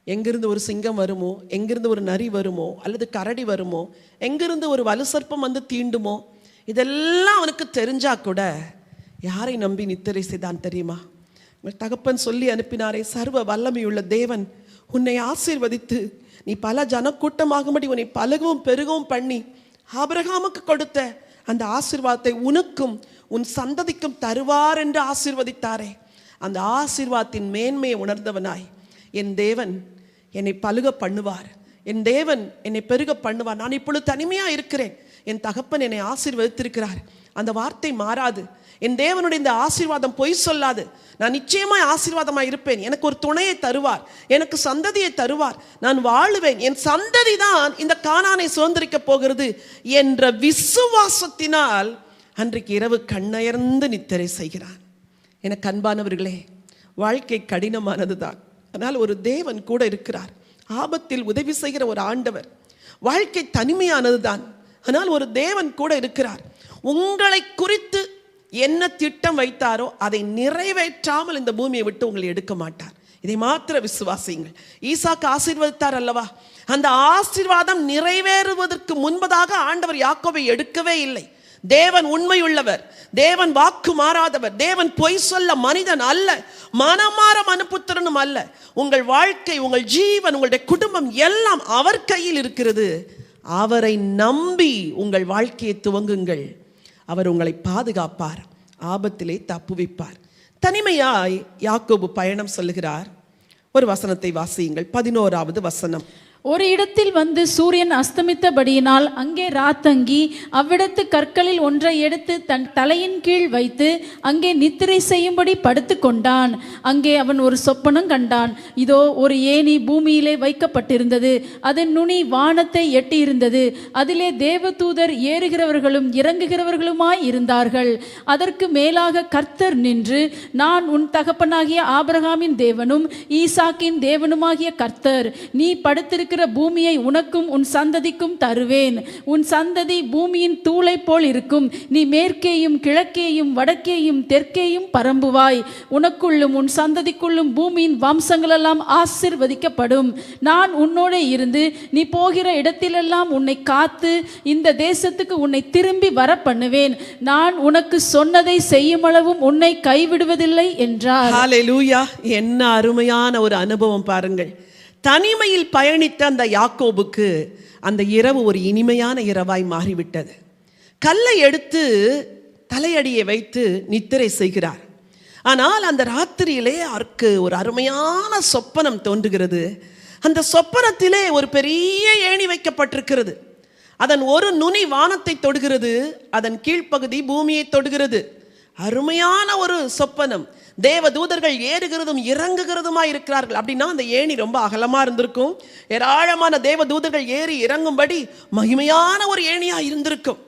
எங்கிருந்து ஒரு சிங்கம் வருமோ, எங்கிருந்து ஒரு நரி வருமோ, அல்லது கரடி வருமோ, எங்கிருந்து ஒரு வலுசற்பம் வந்து தீண்டுமோ, இதெல்லாம் அவனுக்கு தெரிஞ்சா கூட யாரை நம்பி நித்திரை செய்தான் தெரியுமா? உங்கள் தகப்பன் சொல்லி அனுப்பினாரே, சர்வ வல்லமையுள்ள தேவன் உன்னை ஆசீர்வதித்து நீ பல ஜனக்கூட்டமாகும்படி உன்னை பலகவும் பெருகவும் பண்ணி ஆபிரகாமுக்கு கொடுத்த அந்த ஆசீர்வாதத்தை உனக்கும் உன் சந்ததிக்கும் தருவார் என்று ஆசீர்வதித்தாரே. அந்த ஆசீர்வாதத்தின் மேன்மையை உணர்ந்தவனாய், என் தேவன் என்னை பலுக பண்ணுவார், என் தேவன் என்னை பெருக பண்ணுவார். நான் இப்பொழுது தனிமையாக இருக்கிறேன், என் தகப்பன் என்னை ஆசீர்வதித்திருக்கிறார். அந்த வார்த்தை மாறாது. என் தேவனுடைய இந்த ஆசீர்வாதம் பொய் சொல்லாது. நான் நிச்சயமாய் ஆசீர்வாதமாக இருப்பேன். எனக்கு ஒரு துணையை தருவார், எனக்கு சந்ததியை தருவார், நான் வாழுவேன், என் சந்ததி தான் இந்த கானானை சுதந்திரிக்க போகிறது என்ற விசுவாசத்தினால் அன்றைக்கு இரவு கண்ணயர்ந்து நித்திரை செய்கிறான். எனக்கு அன்பானவர்களே, வாழ்க்கை கடினமானது தான், ஆனால் ஒரு தேவன் கூட இருக்கிறார். ஆபத்தில் உதவி செய்கிற ஒரு ஆண்டவர். வாழ்க்கை தனிமையானது தான், ஆனால் ஒரு தேவன் கூட இருக்கிறார். உங்களை குறித்து என்ன திட்டம் வைத்தாரோ அதை நிறைவேற்றாமல் இந்த பூமியை விட்டு உங்களை எடுக்க மாட்டார். இதை மாத்திர விசுவாசியுங்கள். ஈசாக்கு ஆசீர்வதித்தார் அல்லவா? அந்த ஆசீர்வாதம் நிறைவேறுவதற்கு முன்பதாக ஆண்டவர் யாக்கோபை எடுக்கவே இல்லை. தேவன் உண்மையுள்ளவர், தேவன் வாக்கு மாறாதவர், தேவன் பொய் சொல்ல மனிதன் அல்ல, மனமாற மனுப்புத்திரனும் அல்ல. உங்கள் வாழ்க்கை, உங்கள் ஜீவன், உங்களுடைய குடும்பம் எல்லாம் அவர் கையில் இருக்கிறது. அவரை நம்பி உங்கள் வாழ்க்கையை துவங்குங்கள். அவர் உங்களை பாதுகாப்பார், ஆபத்திலே தப்புவிப்பார். தனிமையாய் யாக்கோபு பயணம் சொல்லுகிறார். ஒரு வசனத்தை வாசியுங்கள், 11வது வசனம். ஒரு இடத்தில் வந்து சூரியன் அஸ்தமித்தபடியினால் அங்கே ராத்தங்கி அவ்விடத்து கற்களில் ஒன்றை எடுத்து தன் தலையின் கீழ் வைத்து அங்கே நித்திரை செய்யும்படி படுத்து கொண்டான். அங்கே அவன் ஒரு சொப்பனம் கண்டான். இதோ ஒரு ஏணி பூமியிலே வைக்கப்பட்டிருந்தது, அதன் நுனி வானத்தை எட்டியிருந்தது, அதிலே தேவதூதர் ஏறுகிறவர்களும் இறங்குகிறவர்களுமாய் இருந்தார்கள். அதற்கு மேலாக கர்த்தர் நின்று, நான் உன் தகப்பனாகிய ஆபிரகாமின் தேவனும் ஈசாக்கின் தேவனுமாகிய கர்த்தர், நீ படுத்திருக்கிற பூமியை உனக்கும் உன் சந்ததிக்கும் தருவேன். உன் சந்ததி பூமியின் தூளை போல் இருக்கும். நீ மேற்கேயும் கிழக்கேயும் வடக்கேயும் தெற்கேயும் பரம்புவாய். உனக்குள்ளும் உன் சந்ததிக்குள்ளும் பூமியின் வம்சங்களெல்லாம் ஆசீர்வதிக்கப்படும். நான் உன்னோட இருந்து நீ போகிற இடத்திலெல்லாம் உன்னை காத்து இந்த தேசத்துக்கு உன்னை திரும்பி வர பண்ணுவேன். நான் உனக்கு சொன்னதை செய்யுமளவும் உன்னை கைவிடுவதில்லை என்றார். ஹல்லேலூயா! என்ன அருமையான ஒரு அனுபவம் பாருங்கள். தனிமையில் பயணித்த அந்த யாக்கோபுக்கு அந்த இரவு ஒரு இனிமையான இரவாய் மாறிவிட்டது. கல்லை எடுத்து தலையடியை வைத்து நித்திரை செய்கிறார். ஆனால் அந்த ராத்திரியிலே அவருக்கு ஒரு அருமையான சொப்பனம் தோன்றுகிறது. அந்த சொப்பனத்திலே ஒரு பெரிய ஏணி வைக்கப்பட்டிருக்கிறது. அதன் ஒரு நுனி வானத்தை தொடுகிறது, அதன் கீழ்ப்பகுதி பூமியை தொடுகிறது. அருமையான ஒரு சொப்பனம். தேவ தூதர்கள் ஏறுகிறதும் இறங்குகிறதுமா இருக்கிறார்கள். அப்படின்னா அந்த ஏணி ரொம்ப அகலமா இருந்திருக்கும். ஏராளமான தேவ தூதர்கள் ஏறி இறங்கும்படி மகிமையான ஒரு ஏணியா இருந்திருக்கும்.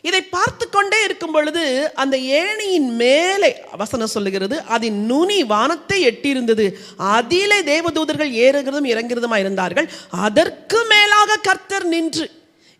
இதை பார்த்து கொண்டே இருக்கும் பொழுது அந்த ஏணியின் மேலே வசனம் சொல்லுகிறது, அதன் நுனி வானத்தை எட்டியிருந்தது, அதிலே தேவதூதர்கள் ஏறுகிறதும் இறங்குகிறதுமா இருந்தார்கள். அதற்கு மேலாக கர்த்தர் நின்று.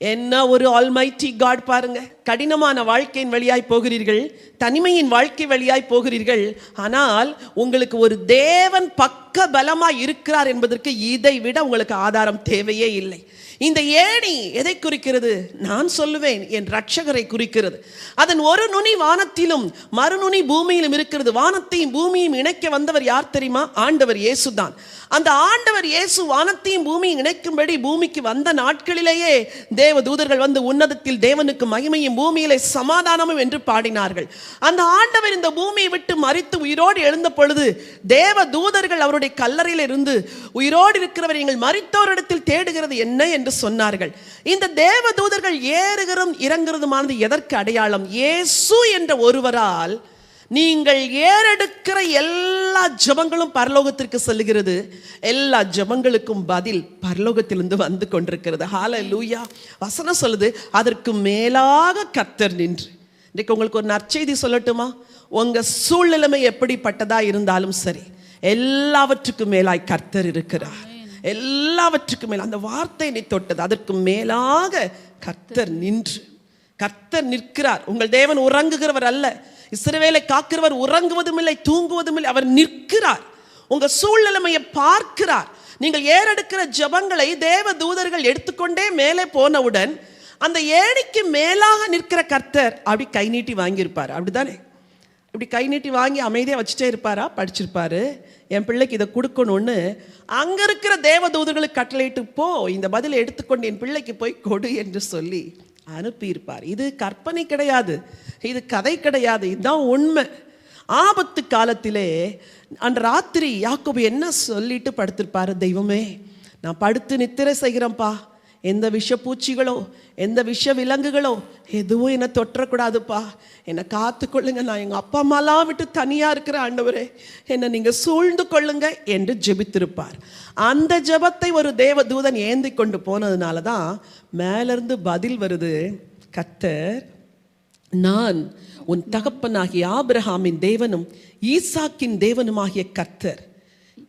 என்ன ஒரு ஆல்மைட்டி காட் பாருங்க. கடினமான வாழ்க்கையின் வழியாய் போகிறீர்கள், தனிமையின் வாழ்க்கை வழியாய் போகிறீர்கள். ஆனால் உங்களுக்கு ஒரு தேவன் பக்க பலமாய் இருக்கிறார் என்பதற்கு இதை விட உங்களுக்கு ஆதாரம் தேவையே இல்லை. இந்த ஏணி எதை குறிக்கிறது? நான் சொல்லுவேன், என் ரட்சகரை குறிக்கிறது. அதன் ஒரு நுனி வானத்திலும் மறுநுனி பூமியிலும் இருக்கிறது. வானத்தையும் பூமியும் இணைக்க வந்தவர் யார் தெரியுமா? ஆண்டவர் இயேசு தான். அந்த ஆண்டவர் இயேசு வானத்தையும் பூமியும் இணைக்கும்படி பூமிக்கு வந்த நாட்களிலேயே தேவ தூதர்கள் வந்து உன்னதத்தில் தேவனுக்கு மகிமையும் பூமியிலே சமாதானமும் என்று பாடினார்கள். அந்த ஆண்டவர் இந்த பூமியை விட்டு மரித்து உயிரோடு எழுந்த பொழுது தேவ தூதர்கள் அவருடைய கல்லறையில் இருந்து, உயிரோடு இருக்கிறவர் நீங்கள் மரித்தோரிடத்தில் தேடுகிறது என்ன என்று சொன்னார்கள். இந்த தேவ தூதர்கள் ஏறுகிறதும் இறங்குறதுமானது எதற்கு அடையாளம்? இயேசு என்ற ஒருவரால் நீங்கள் ஏறெடுக்கிற எல்லா ஜெபங்களும் பரலோகத்திற்கு செல்லுகிறது. எல்லா ஜெபங்களுக்கும் பதில் பரலோகத்திலிருந்து வந்து கொண்டிருக்கிறது. ஹல்லேலூயா! வசனம் சொல்லுது, அதற்கு மேலாக கர்த்தர் நின்று. இன்றைக்கு உங்களுக்கு ஒரு நற்செய்தி சொல்லட்டுமா? உங்க சூழ்நிலைமை எப்படிப்பட்டதா இருந்தாலும் சரி, எல்லாவற்றுக்கும் மேலாய் கர்த்தர் இருக்கிறார். எல்லாவற்றுக்கும் மேல் அந்த வார்த்தை என்னை தொட்டது. அதற்கு மேலாக கர்த்தர் நின்று. கர்த்தர் நிற்கிறார். உங்கள் தேவன் உறங்குகிறவர் அல்ல. இஸ்ரவேலை காக்கிறவர் உறங்குவதும் இல்லை, தூங்குவதும் இல்லை. அவர் நிற்கிறார். உங்க சூழ்நிலைமையை பார்க்கிறார். நீங்கள் ஏறெடுக்கிற ஜெபங்களை தேவ தூதர்கள் எடுத்துக்கொண்டே மேலே போனவுடன் அந்த ஏணிக்கு மேலாக நிற்கிற கர்த்தர் அப்படி கை நீட்டி வாங்கியிருப்பார். அப்படிதானே? இப்படி கை நீட்டி வாங்கி அமைதியாக வச்சுட்டே இருப்பாரா? படிச்சிருப்பாரு, என் பிள்ளைக்கு இதை கொடுக்கணும்னு அங்க இருக்கிற தேவ தூதர்களுக்கு கட்டளையிட்டு, போ இந்த பதிலை எடுத்துக்கொண்டு என் பிள்ளைக்கு போய் கொடு என்று சொல்லி அனுப்பியிருப்பார். இது கற்பனை கிடையாது, இது கதை கிடையாது, இதுதான் உண்மை. ஆபத்து காலத்திலே அன்று ராத்திரி யாக்கோபு என்ன சொல்லிட்டு படுத்திருப்பாரு? தெய்வமே, நான் படுத்து நித்திரை செய்கிறேன்ப்பா, எந்த விஷ பூச்சிகளோ எந்த விஷ விலங்குகளோ எதுவும் என்னை தொற்றக்கூடாதுப்பா, என்னை காத்து கொள்ளுங்க, நான் எங்கள் அப்பா அம்மாலாம் விட்டு தனியாக இருக்கிற ஆண்டவரே, என்னை நீங்கள் சூழ்ந்து கொள்ளுங்க என்று ஜெபித்திருப்பார். அந்த ஜெபத்தை ஒரு தேவ தூதன் ஏந்தி கொண்டு போனதுனால தான் மேலிருந்து பதில் வருது. கர்த்தர், நான் உன் தகப்பனாகிய ஆபிரகாமின் தேவனும் ஈசாக்கின் தேவனுமாகிய கர்த்தர்.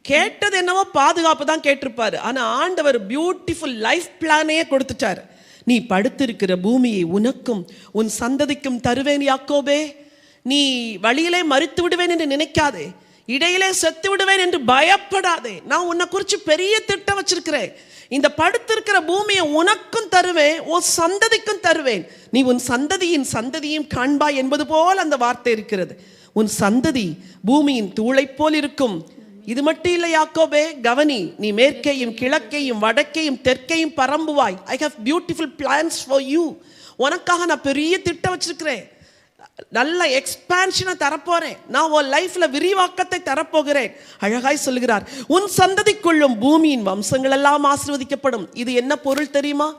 கேட்டது என்னவோ பாதுகாப்பு தான் கேட்டிருப்பாரு. ஆனா ஆண்டவர் பியூட்டிஃபுல் லைஃப் பிளானையே கொடுத்துட்டார். நீ படுத்திருக்கிற பூமியை உனக்கும் உன் சந்ததிக்கும் தருவேன் யாக்கோபே. நீ வழியிலே மரித்து விடுவேன் என்று நினைக்காதே, இடையிலே செத்து விடுவேன் என்று பயப்படாதே. நான் உன்னை குறித்து பெரிய திட்டம் வச்சிருக்கிறேன். இந்த படுத்திருக்கிற பூமியை உனக்கும் தருவேன், உன் சந்ததிக்கும் தருவேன். நீ உன் சந்ததியின் சந்ததியும் காண்பாய் என்பது போல் அந்த வார்த்தை இருக்கிறது. உன் சந்ததி பூமியின் தூளை போல் இருக்கும். இது மட்டும் இல்லை யாக்கோபே, கவனி, நீ மேற்கையும் கிழக்கையும் வடக்கையும் தெற்கையும் பரம்புவாய். I have beautiful plans for you. உனக்காக நான் பெரிய திட்டம் வச்சிருக்கிறேன். நல்ல எக்ஸ்பான்ஷனை தரப்போறேன், நான் உன் லைஃப்ல விரிவாக்கத்தை தரப்போகிறேன். அழகாய் சொல்லுகிறார், உன் சந்ததிக்குள்ளும் பூமியின் வம்சங்கள் எல்லாம் ஆசீர்வதிக்கப்படும். இது என்ன பொருள் தெரியுமா?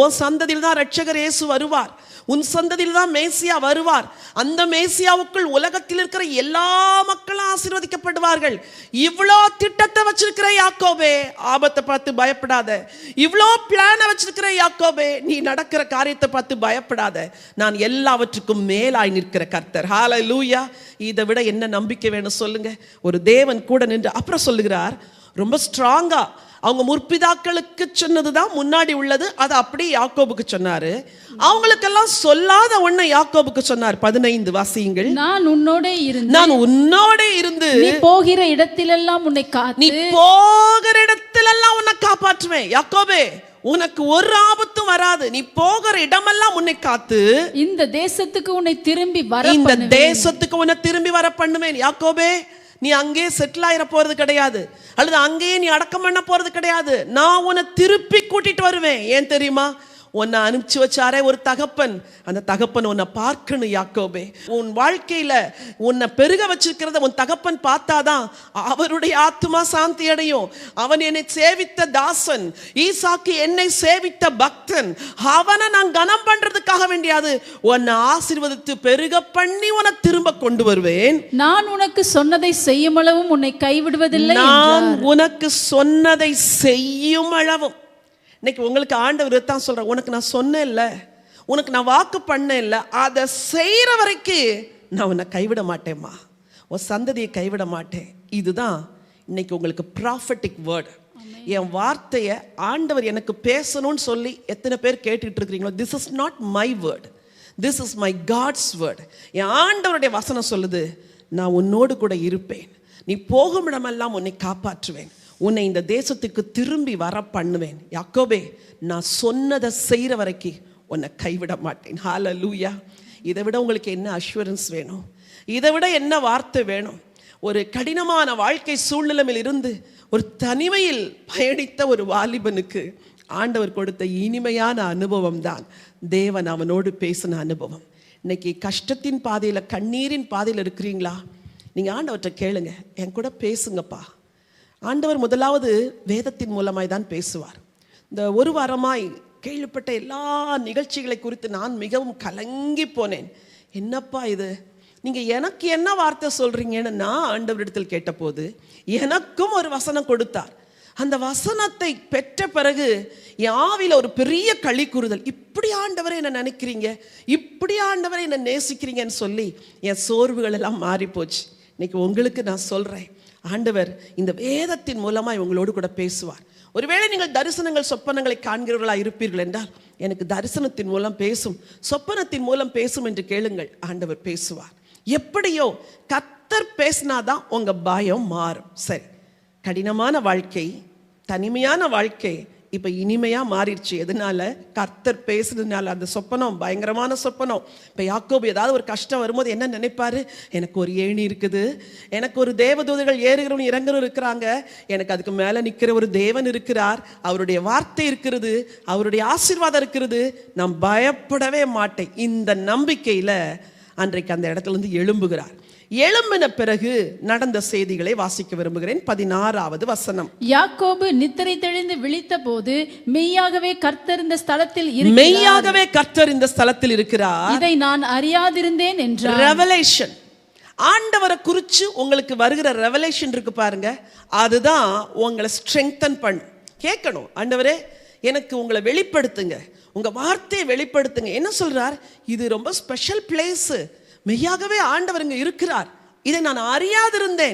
உன் சந்ததியில் தான் ரட்சகர் இயேசு வருவார், உன் சந்ததியில் தான் மேசியா வருவார். அந்த மேசியாவுக்குள் உலகத்தில் இருக்கிற எல்லா மக்களும் ஆசீர்வதிக்கப்படுவார்கள். இவ்வளோ திட்டத்தை வச்சிருக்கிற யாக்கோபே, ஆபத்தை பார்த்து பயப்படாத. இவ்வளோ பிளானை வச்சிருக்கிற யாக்கோபே, நீ நடக்கிற காரியத்தை பார்த்து பயப்படாத. நான் எல்லாவற்றுக்கும் மேலாய் நிற்கிற கர்த்தர். ஹல்லேலூயா. இதை விட என்ன நம்பிக்கை வேணும் சொல்லுங்க? ஒரு தேவன் கூட நின்று. அப்புறம் சொல்லுகிறார், ரொம்ப ஸ்ட்ராங்கா அவங்க முற்பிதாக்களுக்கு சொன்னதுதான் முன்னாடி உள்ளது, அதை அப்படியே யாக்கோபுக்கு சொன்னாரு. அவங்களுக்கெல்லாம் சொல்லாத ஒண்ணு யாக்கோபுக்கு சொன்னார். 15 வாசியுங்கள். நான் உன்னோட இருந்து, நான் உன்னோட இருந்து நீ போகிற இடத்திலெல்லாம் உன்னை காத்து, நீ போகிற இடத்திலெல்லாம் உன்னை காப்பாற்றுவேன். யாக்கோபே, உனக்கு ஒரு ஆபத்தும் வராது, நீ போகிற இடமெல்லாம் உன்னை காத்து, இந்த தேசத்துக்கு உன்னை திரும்பி வர, இந்த தேசத்துக்கு உன்னை திரும்பி வர பண்ணுவேன். யாக்கோபே, நீ அங்கேயே செட்டில் ஆயிர போறது கிடையாது, அல்லது அங்கேயே நீ அடக்கம் பண்ண போறது கிடையாது. நான் உன்னை திருப்பி கூட்டிட்டு வருவேன். ஏன் தெரியுமா? உன்னை அனுப்பிச்சு வச்சாரே ஒரு தகப்பன், அந்த தகப்பன் உன்னை பார்க்கணும். யாக்கோபே, உன் வாழ்க்கையில உன்னை பெருக வச்சிருக்கிறத உன் தகப்பன் பார்த்தாதான் அவருடைய ஆத்மா சாந்தி அடையும். அவன் என்னை சேவித்த தாசன், ஈசாக்கு என்னை சேவித்த பக்தன், அவனை நான் கனம் பண்றதுக்காக வேண்டியாது உன்னை ஆசீர்வதித்து பெருக பண்ணி உன்னை திரும்ப கொண்டு வருவேன். நான் உனக்கு சொன்னதை செய்யும் அளவும் உன்னை கைவிடுவதில்லை. நான் உனக்கு சொன்னதை செய்யும் அளவும். இன்னைக்கு உங்களுக்கு ஆண்டவர் தான் சொல்ற, உனக்கு நான் சொன்னேன் இல்ல, உனக்கு நான் வாக்கு பண்ணேன் இல்ல, அதை செய்யற வரைக்கும் நான் உன்னை கைவிட மாட்டேம்மா, உன் சந்ததியை கைவிட மாட்டேன். இதுதான் இன்னைக்கு உங்களுக்கு ப்ராஃபட்டிக் வேர்டு. என் வார்த்தையை ஆண்டவர் எனக்கு பேசணும்னு சொல்லி எத்தனை பேர் கேட்டுட்டு இருக்கிறீங்களோ, this is not my word, this is my God's word. என் ஆண்டவருடைய வசனம் சொல்லுது, நான் உன்னோடு கூட இருப்பேன், நீ போகும் இடமெல்லாம் உன்னை காப்பாற்றுவேன், உன்னை இந்த தேசத்துக்கு திரும்பி வர பண்ணுவேன். யாக்கோபே, நான் சொன்னதை செய்கிற வரைக்கும் உன்னை கைவிட மாட்டேன். ஹல்லேலூயா. இதை விட உங்களுக்கு என்ன அஷ்யூரன்ஸ் வேணும்? இதை விட என்ன வார்த்தை வேணும்? ஒரு கடினமான வாழ்க்கை சூழ்நிலையில் இருந்து ஒரு தனிமையில் பயணித்த ஒரு வாலிபனுக்கு ஆண்டவர் கொடுத்த இனிமையான அனுபவம் தான் தேவன் அவனோடு பேசின அனுபவம். இன்னைக்கு கஷ்டத்தின் பாதையில், கண்ணீரின் பாதையில் இருக்கிறீங்களா? நீங்கள் ஆண்டவர்கிட்ட கேளுங்க, என் கூட பேசுங்கப்பா. ஆண்டவர் முதலாவது வேதத்தின் மூலமாய் தான் பேசுவார். இந்த ஒரு வாரமாய் கேள்விப்பட்ட எல்லா நிகழ்ச்சிகளை குறித்து நான் மிகவும் கலங்கி போனேன். என்னப்பா இது, நீங்கள் எனக்கு என்ன வார்த்தை சொல்கிறீங்கன்னு நான் ஆண்டவரிடத்தில் கேட்டபோது எனக்கும் ஒரு வசனம் கொடுத்தார். அந்த வசனத்தை பெற்ற பிறகு என் ஆவியில் ஒரு பெரிய களி கூறுதல். இப்படி ஆண்டவரை என்ன நினைக்கிறீங்க, இப்படி ஆண்டவரை என்ன நேசிக்கிறீங்கன்னு சொல்லி என் சோர்வுகள் எல்லாம் மாறி போச்சு. இன்னைக்கு உங்களுக்கு நான் சொல்கிறேன், ஆண்டவர் இந்த வேதத்தின் மூலமாக இவங்களோடு கூட பேசுவார். ஒருவேளை நீங்கள் தரிசனங்கள் சொப்பனங்களை காண்கிறவர்களா இருப்பீர்கள் என்றால், எனக்கு தரிசனத்தின் மூலம் பேசும், சொப்பனத்தின் மூலம் பேசும் என்று கேளுங்கள், ஆண்டவர் பேசுவார். எப்படியோ கர்த்தர் பேசினாதான் உங்க பயம் மாறும். சரி, கடினமான வாழ்க்கை, தனிமையான வாழ்க்கை இப்போ இனிமையாக மாறிடுச்சு. எதனால? கர்த்தர் பேசுறதுனால. அந்த சொப்பனம் பயங்கரமான சொப்பனம். இப்போ யாக்கோபு ஏதாவது ஒரு கஷ்டம் வரும்போது என்ன நினைப்பாரு? எனக்கு ஒரு ஏணி இருக்குது, எனக்கு ஒரு தேவதூதர்கள் ஏறுகிறவன் இறங்குறவன் இருக்கிறாங்க, எனக்கு அதுக்கு மேலே நிற்கிற ஒரு தேவன் இருக்கிறார், அவருடைய வார்த்தை இருக்கிறது, அவருடைய ஆசீர்வாதம் இருக்கிறது, நான் பயப்படவே மாட்டேன். இந்த நம்பிக்கையில் அன்றைக்கு அந்த இடத்துல இருந்து எழும்புகிறார். எழும்பின பிறகு நடந்த செய்திகளை வாசிக்க விரும்புகிறேன். 16வது வசனம். யாக்கோபு நித்திரை தெளிந்து விழித்த போது மெய்யாகவே கர்த்தர் இந்த ஸ்தலத்தில் இருக்கிறார், மெய்யாகவே கர்த்தர் இந்த ஸ்தலத்தில் இருக்கிறார், இதை நான் அறியாதிருந்தேன் என்றார். ரெவலேஷன், ஆண்டவரை குறித்து உங்களுக்கு வருகிற ரெவலேஷன் இருக்கு பாருங்க, அதுதான் உங்களை ஸ்ட்ரெங்தன் பண்ணும். கேட்கணும், ஆண்டவரே எனக்கு உங்களை வெளிப்படுத்துங்க, உங்க வார்த்தையை வெளிப்படுத்துங்க. என்ன சொல்றார்? இது ரொம்ப ஸ்பெஷல் பிளேஸ், மெய்யாகவே ஆண்டவர் இங்க இருக்கிறார், இதை நான் அறியாதிருந்த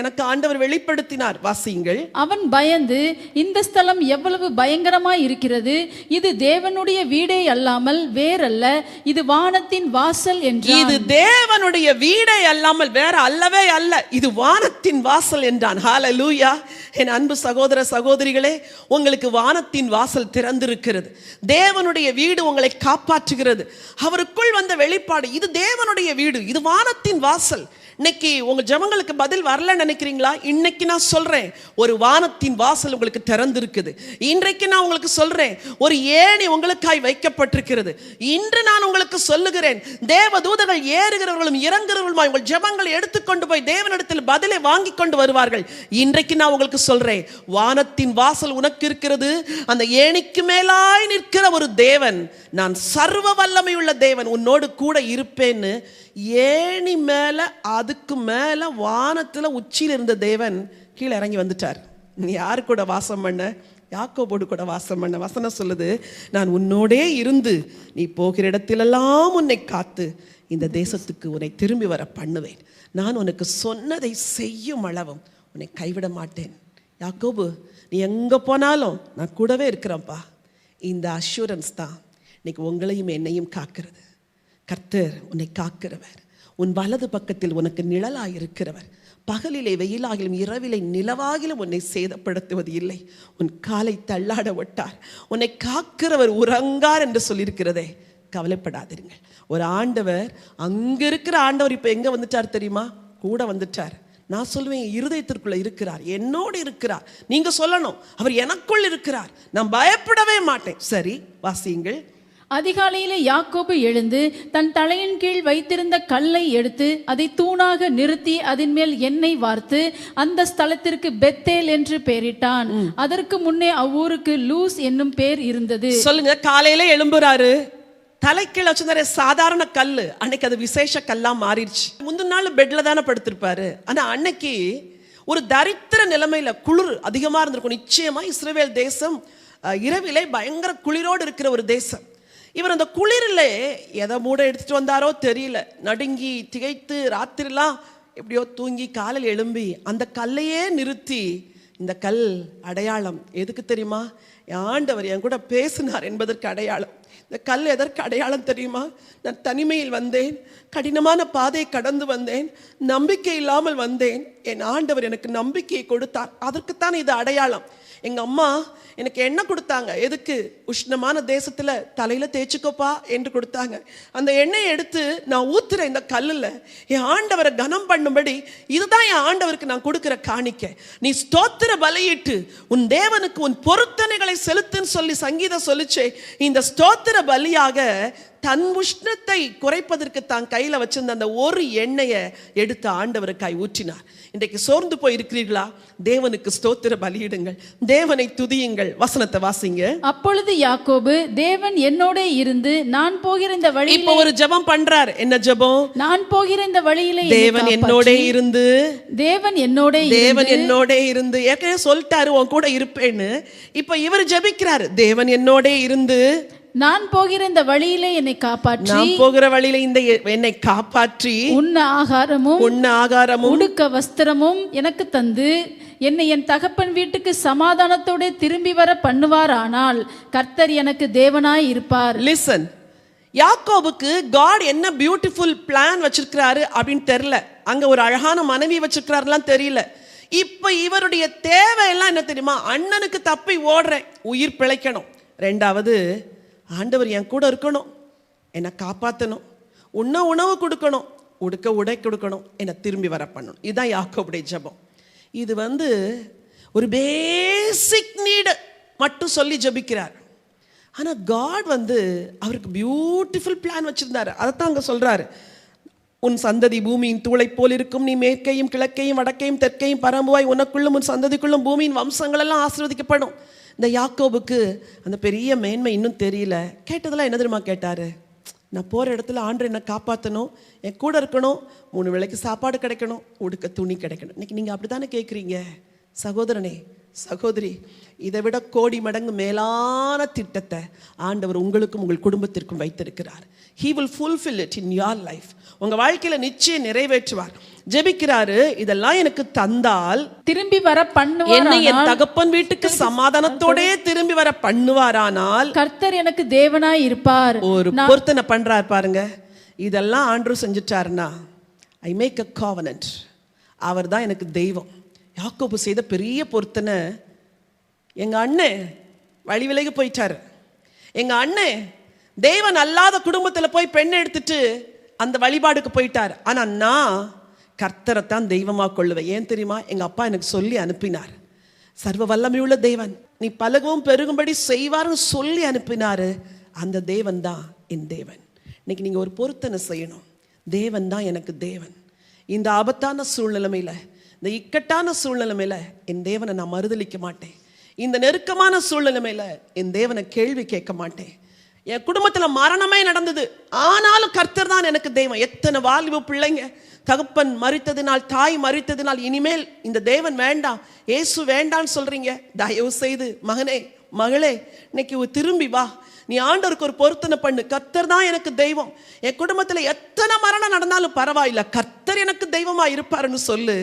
எனக்கு ஆண்டவர் வெளிப்படுத்தினார். வாசியுங்கள். அவன் பயந்து, இந்த ஸ்தலம் எவ்வளவு பயங்கரமாய் இருக்கிறது, இது தேவனுடைய வீடே அல்லாமல் வேறல்ல, இது வானத்தின் வாசல் என்றான். இது தேவனுடைய வீடே அல்லாமல் வேற அல்லவே அல்ல, இது வானத்தின் வாசல் என்றான். ஹல்லேலூயா. என் அன்பு சகோதர சகோதரிகளே, உங்களுக்கு வானத்தின் வாசல் திறந்திருக்கிறது. தேவனுடைய வீடு உங்களை காப்பாற்றுகிறது. அவருக்குள் வந்த வெளிப்பாடு, இது தேவனுடைய வீடு, இது வானத்தின் வாசல். இன்னைக்கு உங்க ஜெபங்களுக்கு பதில் வரல நினைக்கிறீங்களா? இன்னைக்கு நான் சொல்றேன், ஒரு வானத்தின் வாசல் உங்களுக்கு திறந்திருக்குது. இன்றைக்கு நான் உங்களுக்கு சொல்றேன், ஒரு ஏணி உங்களுக்காய் வைக்கப்பட்டிருக்கிறது. இன்று நான் உங்களுக்கு சொல்லுகிறேன், தேவ தூதர்கள் ஏறுகிறவர்களும் இறங்குகிறவர்களுமாய் உங்கள் ஜெபங்களை எடுத்துக்கொண்டு போய் தேவனிடத்தில் பதிலை வாங்கி கொண்டு வருவார்கள். இன்றைக்கு நான் உங்களுக்கு சொல்றேன், வானத்தின் வாசல் உனக்கு இருக்கிறது. அந்த ஏணிக்கு மேலாய் நிற்கிற ஒரு தேவன், நான் சர்வ வல்லமை உள்ள தேவன், உன்னோடு கூட இருப்பேன்னு ஏணி மேல, அதுக்கு மேல வானத்துல உச்சியில் இருந்த தேவன் கீழே இறங்கி வந்துட்டார். நீ யாரு கூட வாசம் பண்ண? யாக்கோபோடு கூட வாசம் பண்ண. வசனம் சொல்லுது, நான் உன்னோடே இருந்து நீ போகிற இடத்திலெல்லாம் உன்னை காத்து இந்த தேசத்துக்கு உன்னை திரும்பி வர பண்ணுவேன். நான் உனக்கு சொன்னதை செய்யும் அளவும் உன்னை கைவிட மாட்டேன். யாக்கோபு, நீ எங்க போனாலும் நான் கூடவே இருக்கிறேன்ப்பா. இந்த அஷூரன்ஸ் தான் இன்னைக்கு உங்களையும் என்னையும் காக்கிறது. கர்த்தர் உன்னை காக்கிறவர், உன் வலது பக்கத்தில் உனக்கு நிழலாய் இருக்கிறவர். பகலிலே வெயிலாகிலும் இரவிலே நிலவாகிலும் உன்னை சேதப்படுத்துவது இல்லை. உன் காலை தள்ளாட விட்டார். உன்னை காக்கிறவர் உறங்கார் என்று சொல்லியிருக்கிறதே. கவலைப்படாதீர்கள். ஒரு ஆண்டவர், அங்க இருக்கிற ஆண்டவர் இப்ப எங்க வந்துட்டார் தெரியுமா? கூட வந்துட்டார். நான் சொல்லுவேன், இருதயத்திற்குள்ள இருக்கிறார், என்னோடு இருக்கிறார். நீங்க சொல்லணும், அவர் எனக்குள் இருக்கிறார், நான் பயப்படவே மாட்டேன். சரி, வாசியுங்கள். அதிகாலையிலே யாக்கோபு எழுந்து தன் தலையின் கீழ் வைத்திருந்த கல்லை எடுத்து அதை தூணாக நிறுத்தி அதன் மேல் எண்ணெய் வார்த்து அந்த ஸ்தலத்திற்கு பெத்தேல் என்று பெயரிட்டான். அதற்கு முன்னே அவ்வூருக்கு லூஸ் என்னும் பேர் இருந்தது. சொல்லுங்க, காலையில எழும்புறாரு, தலைக்கீழ வச்சிருந்தாரு சாதாரண கல்லு, அன்னைக்கு அது விசேஷ கல்லா மாறிடுச்சு. முந்தின நாள் பெட்ல தானே படுத்திருப்பாரு. ஆனா அன்னைக்கு ஒரு தரித்திர நிலைமையில, குளிர் அதிகமா இருந்திருக்கும். நிச்சயமா இஸ்ரவேல் தேசம் இரவிலே பயங்கர குளிரோடு இருக்கிற ஒரு தேசம். இவர் அந்த குளிரில் எதை மூட எடுத்துட்டு வந்தாரோ தெரியல, நடுங்கி திகைத்து ராத்திரிலாம் எப்படியோ தூங்கி காலையில் எழும்பி அந்த கல்லையே நிறுத்தி, இந்த கல் அடையாளம் எதுக்கு தெரியுமா? ஆண்டவர் என் கூட பேசினார் என்பதற்கு அடையாளம். இந்த கல் எதற்கு அடையாளம் தெரியுமா? நான் தனிமையில் வந்தேன், கடினமான பாதையை கடந்து வந்தேன், நம்பிக்கை இல்லாமல் வந்தேன், என் ஆண்டவர் எனக்கு நம்பிக்கையை கொடுத்தார், அதற்குத்தான் இது அடையாளம். எங்க அம்மா எனக்கு எண்ணெய் கொடுத்தாங்க. எதுக்கு? உஷ்ணமான தேசத்துல தலையில தேய்ச்சிக்கோப்பா என்று கொடுத்தாங்க. அந்த எண்ணெயை எடுத்து நான் ஊத்துற இந்த கல்லுல என் ஆண்டவரை கனம் பண்ணும்படி, இதுதான் என் ஆண்டவருக்கு நான் கொடுக்கிற காணிக்கை. நீ ஸ்தோத்திர பலியிட்டு உன் தேவனுக்கு உன் பொருத்தனைகளை செலுத்துன்னு சொல்லி சங்கீதம் சொல்லிச்சே. இந்த ஸ்தோத்திர பலியாக தன் உஷ்ணத்தை குறைப்பதற்கு தான் கையில வச்சிருந்த அந்த ஒரு எண்ணெயை எடுத்து ஆண்டவருக்காய் ஊற்றினார். இன்றைக்கு சோர்ந்து போய் இருக்கிறீர்களா? தேவனுக்கு ஸ்தோத்திர பலியிடுங்கள், தேவனை துதியுங்கள். வசனத்தை வாசிங்க. அப்பொழுது யாக்கோபு, தேவன் என்னோட இருந்து நான் போகிற இந்த வழியிலே, இப்ப ஒரு ஜெபம் பண்றார். என்ன ஜெபம்? நான் போகிற இந்த வழியிலே தேவன் என்னோட இருந்து, தேவன் என்னோட இருந்து, ஏற்கனவே சொல்லிட்டாரு உன் கூட இருப்பேன்னு. இப்ப இவர் ஜெபிக்கிறாரு, தேவன் என்னோட இருந்து நான் போகிற இந்த வழியிலே என்னை காப்பாற்றி, நான் போகிற வழியில இந்த என்னை காப்பாற்றி உண்ண ஆகாரமும் உடுக்க வஸ்திரமும் எனக்கு தந்து என்னை என் தகப்பன் வீட்டுக்கு சமாதானத்தோட திரும்பி வர பண்ணுவாரானால் கர்த்தர் எனக்கு தேவனாய் இருப்பார். லிசன், யாக்கோபுக்கு காட் என்ன பியூட்டிஃபுல் பிளான் வச்சிருக்கிறாரு அப்படின்னு தெரியல. அங்க ஒரு அழகான மனைவி வச்சிருக்கிறாருலாம் தெரியல. இப்ப இவருடைய தேவையெல்லாம் என்ன தெரியுமா? அண்ணனுக்கு தப்பி ஓடுறேன், உயிர் பிழைக்கணும். ரெண்டாவது, ஆண்டவர் என் கூட இருக்கணும், என்னை காப்பாற்றணும், உண்ண உணவு கொடுக்கணும், உடுக்க உடை கொடுக்கணும், என்னை திரும்பி வர பண்ணணும். இதுதான் யாக்கோபுடைய ஜெபம். இது ஒரு பேசிக் நீடு மட்டும் சொல்லி ஜெபிக்கிறார். ஆனால் காட் அவருக்கு பியூட்டிஃபுல் பிளான் வச்சிருந்தாரு. அதைத்தான் அங்கே சொல்றாரு, உன் சந்ததி பூமியின் தூளை போல் இருக்கும், நீ மேற்கையும் கிழக்கையும் வடக்கையும் தெற்கையும் பரம்புவாய், உனக்குள்ளும் உன் சந்ததிக்குள்ளும் பூமியின் வம்சங்கள் எல்லாம் ஆசீர்வதிக்கப்படும். இந்த யாக்கோபுக்கு அந்த பெரிய மேன்மை இன்னும் தெரியல. கேட்டதெல்லாம் என்ன தெரியுமா கேட்டாரு? நான் போகிற இடத்துல ஆண்டவர் என்னை காப்பாற்றணும், என் கூட இருக்கணும், 3 வேளைக்கு சாப்பாடு கிடைக்கணும், உடுக்க துணி கிடைக்கணும். இன்னைக்கு நீங்கள் அப்படி தானே கேட்குறீங்க சகோதரனே சகோதரி. இதை விட கோடி மடங்கு மேலான திட்டத்தை ஆண்டவர் உங்களுக்கும் உங்கள் குடும்பத்திற்கும் வைத்திருக்கிறார். He will fulfill it in your life. உங்க வாழ்க்கையில நிச்சயம் நிறைவேற்றுவார். ஜெபிக்கிறாரு, இதெல்லாம் எனக்கு தந்தால் திரும்பி வர பண்ணுவார், என்னை என் தகப்பன் வீட்டுக்கு சமாதானத்தோட திரும்பி வர பண்ணுவாரானால் கர்த்தர் எனக்கு தேவனாய் இருப்பார். ஒரு பொருத்தனை பண்றார் பாருங்க. இதெல்லாம் ஆண்டவர் செஞ்சுட்டாருன்னா, ஐ மேக் அ covenant, அவர் தான் எனக்கு தெய்வம், யாக்கோபு செய்த பெரிய பொருத்தனை, எங்கள் அண்ணன் வழி விலகி போயிட்டாரு. எங்கள் அண்ணன் தேவன் அல்லாத குடும்பத்தில் போய் பெண்ணை எடுத்துட்டு அந்த வழிபாடுக்கு போயிட்டார். ஆனால் நான் கர்த்தரைத்தான் தெய்வமாக கொள்ளுவேன். ஏன் தெரியுமா? எங்கள் அப்பா எனக்கு சொல்லி அனுப்பினார். சர்வ வல்லமையுள்ள தேவன், நீ பலகவும் பெருகும்படி செய்வார்னு சொல்லி அனுப்பினாரு. அந்த தேவன் தான் என் தேவன். இன்னைக்கு நீங்கள் ஒரு பொருத்தனை செய்யணும். தேவன் தான் எனக்கு தேவன். இந்த ஆபத்தான சூழ்நிலைமையில், இந்த இக்கட்டான சூழ்நிலைமையில் என் தேவனை நான் மறுதலிக்க மாட்டேன். இந்த நெருக்கமான சூழ்நிலைமையில் என் தேவனை கேள்வி கேட்க மாட்டேன். என் குடும்பத்தில் மரணமே நடந்தது, ஆனாலும் கர்த்தர் தான் எனக்கு தெய்வம். எத்தனை வாலிப பிள்ளைங்க தகப்பன் மரித்ததினால், தாய் மரித்ததினால் இனிமேல் இந்த தேவன் வேண்டாம், இயேசு வேண்டான்னு சொல்றீங்க. தயவு செய்து மகனே, மகளே, இன்னைக்கு திரும்பி வா. நீ ஆண்டவருக்கு ஒரு பொருத்தனை பண்ணு. கர்த்தர் தான் எனக்கு தெய்வம். என் குடும்பத்தில் எத்தனை மரணம் நடந்தாலும் பரவாயில்ல, கர்த்தர் எனக்கு தெய்வமா இருப்பாருன்னு சொல்லு.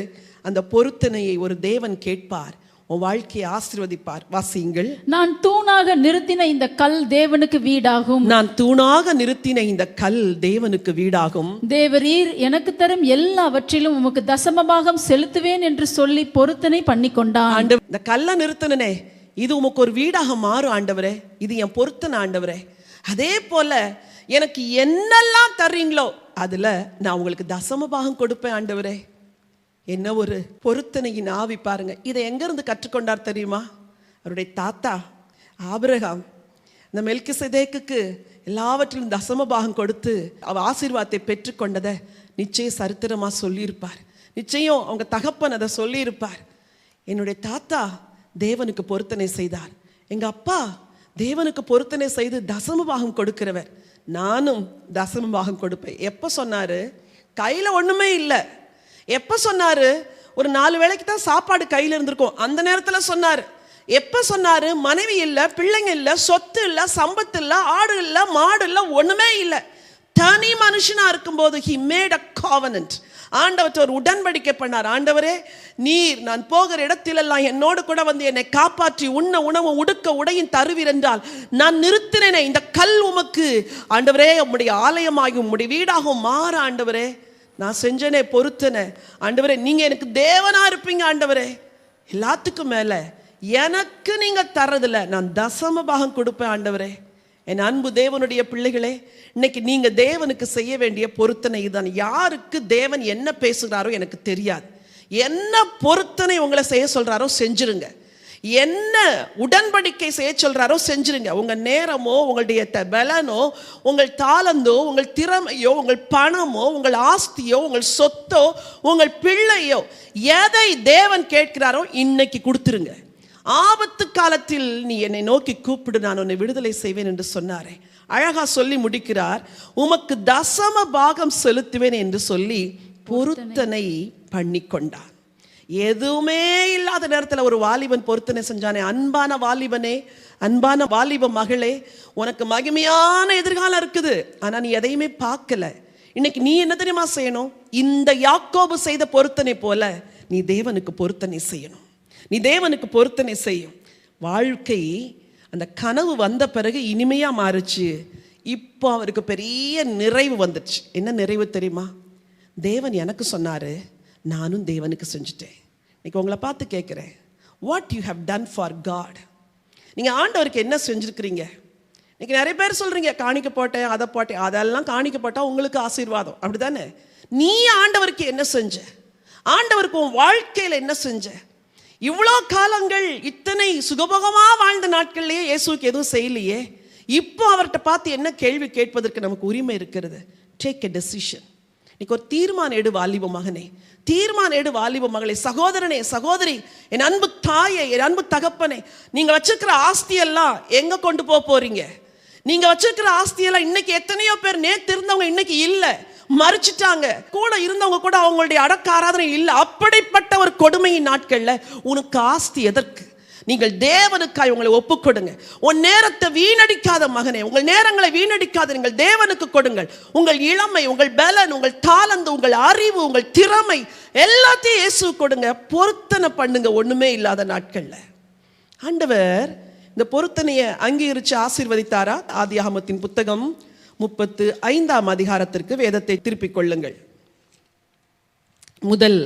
அந்த பொருத்தனையை ஒரு தேவன் கேட்பார், உன் வாழ்க்கையை ஆசீர்வதிப்பார். வாசியுங்கள். நான் தூணாக நிறுத்தின இந்த கல் தேவனுக்கு வீடாகும். நான் தூணாக நிறுத்தின இந்த கல் தேவனுக்கு வீடாகும். தேவரீர் எனக்கு தரும் எல்லாவற்றிலும் உமக்கு தசமபாகம் செலுத்துவேன் என்று சொல்லி பொருத்தனை பண்ணி கொண்டான். ஆண்டவர், இந்த கல்லை நிறுத்தினே, இது உமக்கு ஒரு வீடாக மாறும் ஆண்டவரே. இது என் பொருத்தனை ஆண்டவரே. அதே போல எனக்கு என்னெல்லாம் தர்றீங்களோ அதுல நான் உங்களுக்கு தசமபாகம் கொடுப்பேன் ஆண்டவரே. என்ன ஒரு பொருத்தனையின் ஆவி பாருங்க. இதை எங்கிருந்து கற்றுக்கொண்டார் தெரியுமா? அவருடைய தாத்தா ஆபிரகாம் இந்த மெல்கிசேதேக்குக்கு எல்லாவற்றிலும் தசமபாகம் கொடுத்து அவ ஆசீர்வாதத்தை பெற்றுக்கொண்டதை நிச்சயம் சரித்திரமா சொல்லியிருப்பார். நிச்சயம் அவங்க தகப்பன் அதை சொல்லியிருப்பார். என்னுடைய தாத்தா தேவனுக்கு பொருத்தனை செய்தார், எங்க அப்பா தேவனுக்கு பொருத்தனை செய்து தசமபாகம் கொடுக்கிறவர், நானும் தசமபாகம் கொடுப்பேன். எப்ப சொன்னாரு? கையில ஒண்ணுமே இல்லை. எப்ப சொன்னாரு? ஒரு 4 வேளைக்கு தான் சாப்பாடு கையில இருந்திருக்கும் அந்த நேரத்துல சொன்னாரு. எப்ப சொன்னாரு? மனைவி இல்ல, பிள்ளைங்க இல்ல, சொத்து இல்ல, சம்பத்து இல்ல, ஆடு இல்ல, மாடு இல்ல, ஒண்ணுமே இல்ல. தனி மனுஷனா இருக்கும்போது he made a covenant. ஆண்டவர்கிட்ட ஒரு உடன்படிக்கை பண்ணார். ஆண்டவரே, நீர் நான் போகிற இடத்திலெல்லாம் என்னோடு கூட வந்து என்னை காப்பாற்றி உண்ண உணவும் உடுக்க உடையும் தருவீர் என்றால் நான் நிறுத்தினேனே இந்த கல் உமக்கு ஆண்டவரே உம்முடைய ஆலயமாகும் உம்முடைய வீடாகவும் மாற ஆண்டவரே. நான் செஞ்சனே பொருத்தனை ஆண்டவரே, நீங்க எனக்கு தேவனா இருப்பீங்க ஆண்டவரே. எல்லாத்துக்கும் மேல எனக்கு நீங்க தர்றதில்ல, நான் தசம பாகம் கொடுப்பேன் ஆண்டவரே. என் அன்பு தேவனுடைய பிள்ளைகளே, இன்னைக்கு நீங்க தேவனுக்கு செய்ய வேண்டிய பொருத்தனை இதுதான். யாருக்கு தேவன் என்ன பேசுகிறாரோ எனக்கு தெரியாது. என்ன பொருத்தனை உங்களை செய்ய சொல்றாரோ செஞ்சிருங்க. என்ன உடன்படிக்கை செய்ய சொல்றாரோ செஞ்சிருங்க. உங்க நேரமோ, உங்களுடைய பலனோ, உங்கள் தாளந்தோ, உங்கள் திறமையோ, உங்கள் பணமோ, உங்கள் ஆஸ்தியோ, உங்கள் சொத்தோ, உங்கள் பிள்ளையோ, எதை தேவன் கேட்கிறாரோ இன்னைக்கு கொடுத்துருங்க. ஆபத்து காலத்தில் நீ என்னை நோக்கி கூப்பிடு, நான் உன்னை விடுதலை செய்வேன் என்று சொன்னாரே, அழகா சொல்லி முடிக்கிறார். உமக்கு தசம பாகம் செலுத்துவேன் என்று சொல்லி பொருத்தனை பண்ணி கொண்டார். எதுவுமே இல்லாத நேரத்தில் ஒரு வாலிபன் பொருத்தனை செஞ்சானே. அன்பான வாலிபனே, அன்பான வாலிப மகளே, உனக்கு மகிமையான எதிர்காலம் இருக்குது, ஆனா நீ எதையுமே பார்க்கல. இன்னைக்கு நீ என்ன தெரியுமா செய்யணும்? இந்த யாக்கோபு செய்த பொருத்தனை போல நீ தேவனுக்கு பொருத்தனை செய்யணும். நீ தேவனுக்கு பொருத்தனை செய்யும். வாழ்க்கை அந்த கனவு வந்த பிறகு இனிமையா மாறுச்சு. இப்போ அவருக்கு பெரிய நிறைவு வந்துச்சு. என்ன நிறைவு தெரியுமா? தேவன் எனக்கு சொன்னாரு, நானும் தேவனுக்கு செஞ்சுட்டேன். இன்னைக்கு உங்களை பார்த்து கேட்குறேன், what you have done for God? நீங்கள் ஆண்டவருக்கு என்ன செஞ்சுருக்கிறீங்க? இன்னைக்கு நிறைய பேர் சொல்கிறீங்க, காணிக்க போட்டேன், அதை போட்டேன். அதெல்லாம் காணிக்க போட்டால் உங்களுக்கு ஆசீர்வாதம், அப்படி தானே? நீ ஆண்டவருக்கு என்ன செஞ்ச? ஆண்டவருக்கு உன் வாழ்க்கையில் என்ன செஞ்ச? இவ்வளோ காலங்கள் இத்தனை சுகபோகமாக வாழ்ந்த நாட்கள்லேயே இயேசுக்கு எதுவும் செய்யலையே. இப்போ அவர்கிட்ட பார்த்து என்ன கேள்வி கேட்பதற்கு நமக்கு உரிமை இருக்கிறது. Take a decision. இன்னைக்கு ஒரு தீர்மானம் எடு வாலிப மகனே, தீர்மானம் எடு வாலிப மகளே, சகோதரனே, சகோதரி, என் அன்பு தாயே, என் அன்பு தகப்பனே. நீங்க வச்சிருக்கிற ஆஸ்தியெல்லாம் எங்க கொண்டு போறீங்க? நீங்க வச்சிருக்கிற ஆஸ்தியெல்லாம் இன்னைக்கு எத்தனையோ பேர் நேத்து இருந்தவங்க இன்னைக்கு இல்ல, மறிச்சிட்டாங்க. கூட இருந்தவங்க கூட அவங்களுடைய அடக்க ஆராதனை இல்லை. அப்படிப்பட்ட ஒரு கொடுமையின் நாட்கள்ல உனக்கு ஆஸ்தி எதற்கு? நீங்கள் தேவனுக்காய் உங்களை ஒப்புக்கொடுங்க. உன் நேரத்தை வீணடிக்காத மகனே, உங்கள் நேரங்களை வீணடிக்காத நீங்கள் தேவனுக்கு கொடுங்கள். உங்கள் இளமை, உங்கள் பலன், உங்கள் தாளந்து, உங்கள் அறிவு, உங்கள் திறமை எல்லாத்தையும் இயேசு கொடுங்க. பொருத்தனை பண்ணுங்க ஒண்ணுமே இல்லாத நாட்கள்ல. ஆண்டவர் இந்த பொருத்தனையை அங்கீகரிச்சு ஆசீர்வதித்தாரா? ஆதியாகமத்தின் புத்தகம் 35 அதிகாரத்திற்கு வேதத்தை திருப்பிக் கொள்ளுங்கள். முதல்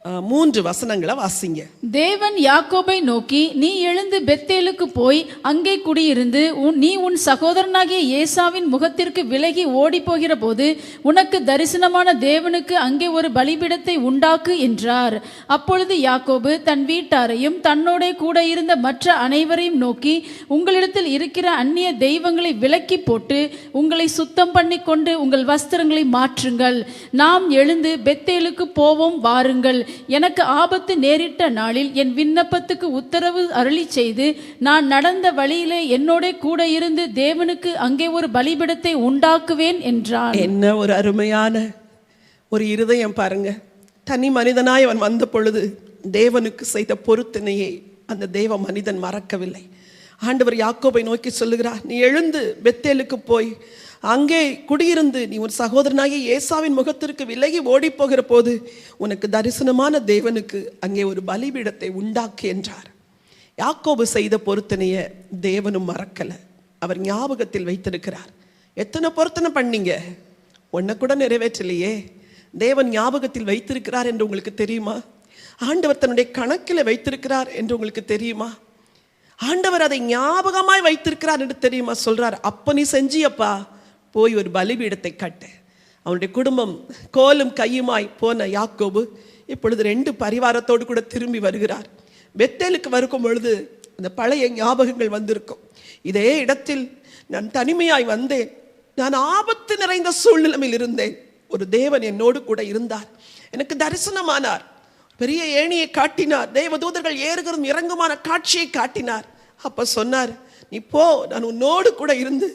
3 வசனங்களை வாசிங்க. தேவன் யாக்கோபை நோக்கி, நீ எழுந்து பெத்தேலுக்கு போய் அங்கே குடியிருந்து நீ உன் சகோதரனாகிய ஏசாவின் முகத்திற்கு விலகி ஓடி போகிற போது உனக்கு தரிசனமான தேவனுக்கு அங்கே ஒரு பலிபீடத்தை உண்டாக்கு என்றார். அப்பொழுது யாக்கோபு தன் வீட்டாரையும் தன்னோட கூட இருந்த மற்ற அனைவரையும் நோக்கி, உங்களிடத்தில் இருக்கிற அந்நிய தெய்வங்களை விலக்கி போட்டு உங்களை சுத்தம் பண்ணி கொண்டு உங்கள் வஸ்திரங்களை மாற்றுங்கள். நாம் எழுந்து பெத்தேலுக்கு போவோம், வாருங்கள். எனக்கு ஆபத்து நேரிட்ட நாளில் என் விண்ணப்பத்துக்கு உத்தரவு அருளி செய்து நான் நடந்த வழியிலே என்னோட கூட இருந்து தேவனுக்கு அங்கே ஒரு பலிபீடத்தை உண்டாக்குவேன் என்றான். என்ன ஒரு அருமையான ஒரு இருதயம் பாருங்க. தனி மனிதனாய் அவன் வந்த பொழுது தேவனுக்கு செய்த பொருத்தனையை அந்த தேவ மனிதன் மறக்கவில்லை. ஆண்டவர் யாக்கோபை நோக்கி சொல்லுகிறார், நீ எழுந்து பெத்தேலுக்கு போய் அங்கே குடியிருந்து நீ உன் சகோதரனாகிய ஏசாவின் முகத்திற்கு விலகி ஓடி போகிற போது உனக்கு தரிசனமான தேவனுக்கு அங்கே ஒரு பலிபீடத்தை உண்டாக்கு என்றார். யாக்கோபு செய்த பொருத்தனைய தேவனும் மறக்கல, அவர் ஞாபகத்தில் வைத்திருக்கிறார். எத்தனை பொருத்தனை பண்ணீங்க, ஒன்ன கூட நிறைவேற்றலையே. தேவன் ஞாபகத்தில் வைத்திருக்கிறார் என்று உங்களுக்கு தெரியுமா? ஆண்டவர் தன்னுடைய கணக்கில் வைத்திருக்கிறார் என்று உங்களுக்கு தெரியுமா? ஆண்டவர் அதை ஞாபகமாய் வைத்திருக்கிறார் என்று தெரியுமா? சொல்றார், அப்ப நீ செஞ்சியப்பா, போய் ஒரு பலிபீடத்தை கட்ட. அவனுடைய குடும்பம் கோலும் கையுமாய் போன யாக்கோபு இப்பொழுது 2 பரிவாரத்தோடு கூட திரும்பி வருகிறார். பெத்தேலுக்கு வரும் பொழுது அந்த பழைய ஞாபகங்கள் வந்திருக்கும். இதே இடத்தில் நான் தனிமையாய் வந்தேன், நான் ஆபத்து நிறைந்த சூழ்நிலையில் இருந்தேன், ஒரு தேவன் என்னோடு கூட இருந்தார், எனக்கு தரிசனமானார், பெரிய ஏணியை காட்டினார், தேவதூதர்கள் ஏறுகிறதும் இறங்குமான காட்சியை காட்டினார். அப்ப சொன்னார், நீ போ, நான் உன்னோடு கூட இருந்து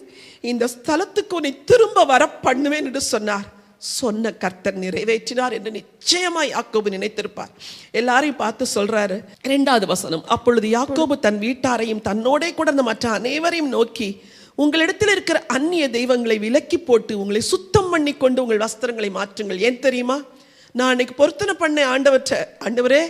இந்த ஸ்தலத்துக்கு உன்னை திரும்ப வர பண்ணுவேன் என்று சொன்னார். சொன்ன கர்த்தர் நிறைவேற்றினார் என்று நிச்சயமாய் யாக்கோபு நினைத்திருப்பார். எல்லாரையும் பார்த்து சொல்றாரு, 2வது வசனம், அப்பொழுது யாக்கோபு தன் வீட்டாரையும் தன்னோட கூட இருந்த மற்ற அனைவரையும் நோக்கி, உங்களிடத்தில் இருக்கிற அந்நிய தெய்வங்களை விலக்கி போட்டு உங்களை சுத்தம் பண்ணி கொண்டு உங்கள் வஸ்திரங்களை மாற்றுங்கள். ஏன் தெரியுமா? நான் அன்னைக்கு பொருத்தனை பண்ணேன் ஆண்டவரே,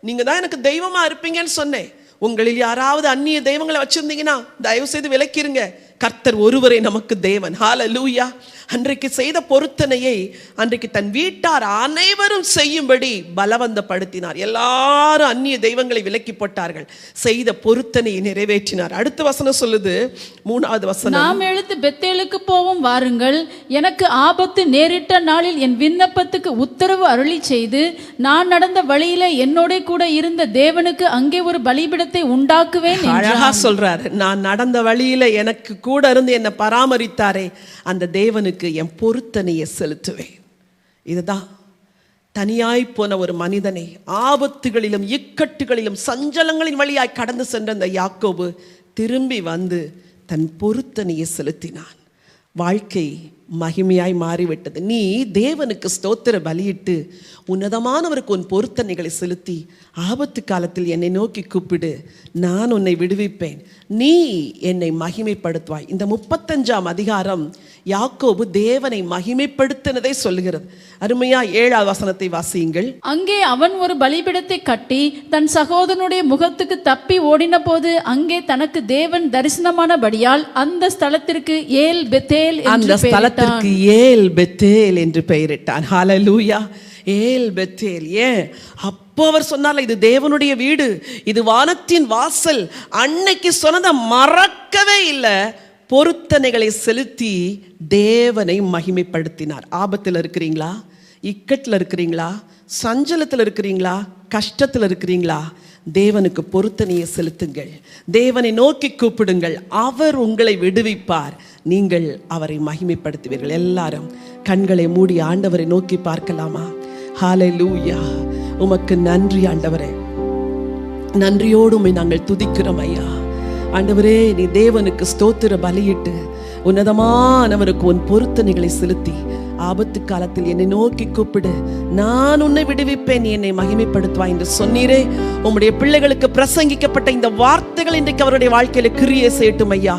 நீங்க தான் எனக்கு தெய்வமா இருப்பீங்கன்னு சொன்னேன். உங்களில் யாராவது அந்நிய தெய்வங்களை வச்சிருந்தீங்கன்னா தயவு செய்து விலக்கிருங்க. கர்த்தர் ஒருவரே நமக்கு தேவன். ஹல்லேலூயா. அன்றைக்கு செய்த பொருத்தனையை அன்றைக்கு தன் வீட்டார் அனைவரும் செய்யும்படி பலவந்தப்படுத்தினார். எல்லாரும் அந்நிய தெய்வங்களை விலக்கி போட்டார்கள், செய்த பொருத்தனையை நிறைவேற்றினார். அடுத்த வசனம் சொல்லுது, 3வது வசனம், நாம் எழுந்து பெத்தேலுக்கு போவோம், வாருங்கள். எனக்கு ஆபத்து நேரிட்ட நாளில் என் விண்ணப்பத்துக்கு உத்தரவு அருளி செய்து நான் நடந்த வழியில என்னோட கூட இருந்த தேவனுக்கு அங்கே ஒரு பலிபீடத்தை உண்டாக்குவேன். அழகா சொல்றாரு, நான் நடந்த வழியில எனக்கு கூட இருந்து என்னை பராமரித்தாரே அந்த தேவனுக்கு என் பொருத்தனையை செலுத்துவேன். இதுதான் தனியாய் போன ஒரு மனிதனை ஆபத்துகளிலும் இக்கட்டுகளிலும் சஞ்சலங்களின் வழியாய் கடந்து சென்ற அந்த யாக்கோபு திரும்பி வந்து தன் பொருத்தனையை செலுத்தினான். வாழ்க்கை மகிமையாய் மாறிவிட்டது. நீ தேவனுக்கு ஸ்தோத்திர பலியிட்டு உன்னதமானவருக்கு உன் பொருத்தனைகளை செலுத்தி ஆபத்து காலத்தில் என்னை நோக்கி கூப்பிடு, நான் உன்னை விடுவிப்பேன், நீ என்னை மகிமைப்படுத்துவாய். இந்த 35ஆம் அதிகாரம் யாக்கோபு தேவனை மகிமைப்படுத்தினதை சொல்லுகிறது. அருமையா 7வது வசனத்தை வாசியுங்கள். அங்கே அவன் ஒரு பலிபீடத்தை கட்டி தன் சகோதரனுடைய முகத்துக்கு தப்பி ஓடின போது அங்கே தனக்கு தேவன் தரிசனமானபடியால் அந்த ஸ்தலத்திற்கு ஏல் பெத்தேல் அந்த ஸ்தலத்திற்கு ஏல் பெத்தேல் என்று பெயரிட்டான். ஹல்லேலூயா. ஏல் பெத்தேல். ஏன்? அப்போ அவர் சொன்னார்ல, இது தேவனுடைய வீடு, இது வானத்தின் வாசல். அன்னைக்கு சொன்னதை மறக்கவே இல்லை. பொருத்தனைகளை செலுத்தி தேவனை மகிமைப்படுத்தினார். ஆபத்தில் இருக்கிறீங்களா? இக்கட்டில் இருக்கிறீங்களா? சஞ்சலத்தில் இருக்கிறீங்களா? கஷ்டத்தில் இருக்கிறீங்களா? தேவனுக்கு பொருத்தனையை செலுத்துங்கள், தேவனை நோக்கி கூப்பிடுங்கள், அவர் உங்களை விடுவிப்பார், நீங்கள் அவரை மகிமைப்படுத்துவீர்கள். எல்லாரும் கண்களை மூடி ஆண்டவரை நோக்கி பார்க்கலாமா? ஹல்லேலூயா. உமக்கு நன்றி ஆண்டவரே, நன்றியோடு உம்மை நாங்கள் துதிக்கிறோம் ஐயா. ஆண்டவரே, நீ தேவனுக்கு ஸ்தோத்திர பலியிட்டு உன்னதமானவருக்கு உன் பொருத்தனைகளை செலுத்தி ஆபத்து காலத்தில் என்னை நோக்கி கூப்பிடு, நான் உன்னை விடுவிப்பேன், நீ என்னை மகிமைப்படுத்துவாய் என்று சொன்னீரே. உம்முடைய பிள்ளைகளுக்கு பிரசங்கிக்கப்பட்ட இந்த வார்த்தைகள் இன்றைக்கு அவருடைய வாழ்க்கையில கிரியை செய்யட்டும் ஐயா.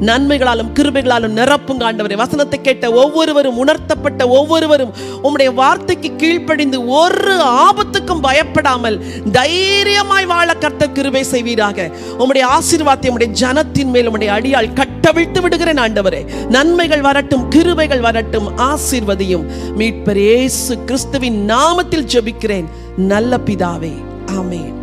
நன்மைகளாலும் கிருபைகளாலும் நிரப்புங்க ஆண்டவரே. வசனத்தை கேட்ட ஒவ்வொருவரும், உணர்த்தப்பட்ட ஒவ்வொருவரும் உம்முடைய வார்த்தைக்கு கீழ்ப்படிந்து ஒரு ஆபத்துக்கும் பயப்படாமல் தைரியமாய் வாழ கர்த்தர் கிருபை செய்வீராக. உம்முடைய ஆசீர்வாதத்தை உம்முடைய ஜனத்தின் மேல் உம்முடைய அடியால் கட்டவிழ்த்து விடுகிறேன் ஆண்டவரே. நன்மைகள் வரட்டும், கிருபைகள் வரட்டும், ஆசீர்வாதம் ஆசீர்வதியும். மீட்பர் இயேசு கிறிஸ்துவின் நாமத்தில் ஜெபிக்கிறேன் நல்ல பிதாவே, ஆமென்.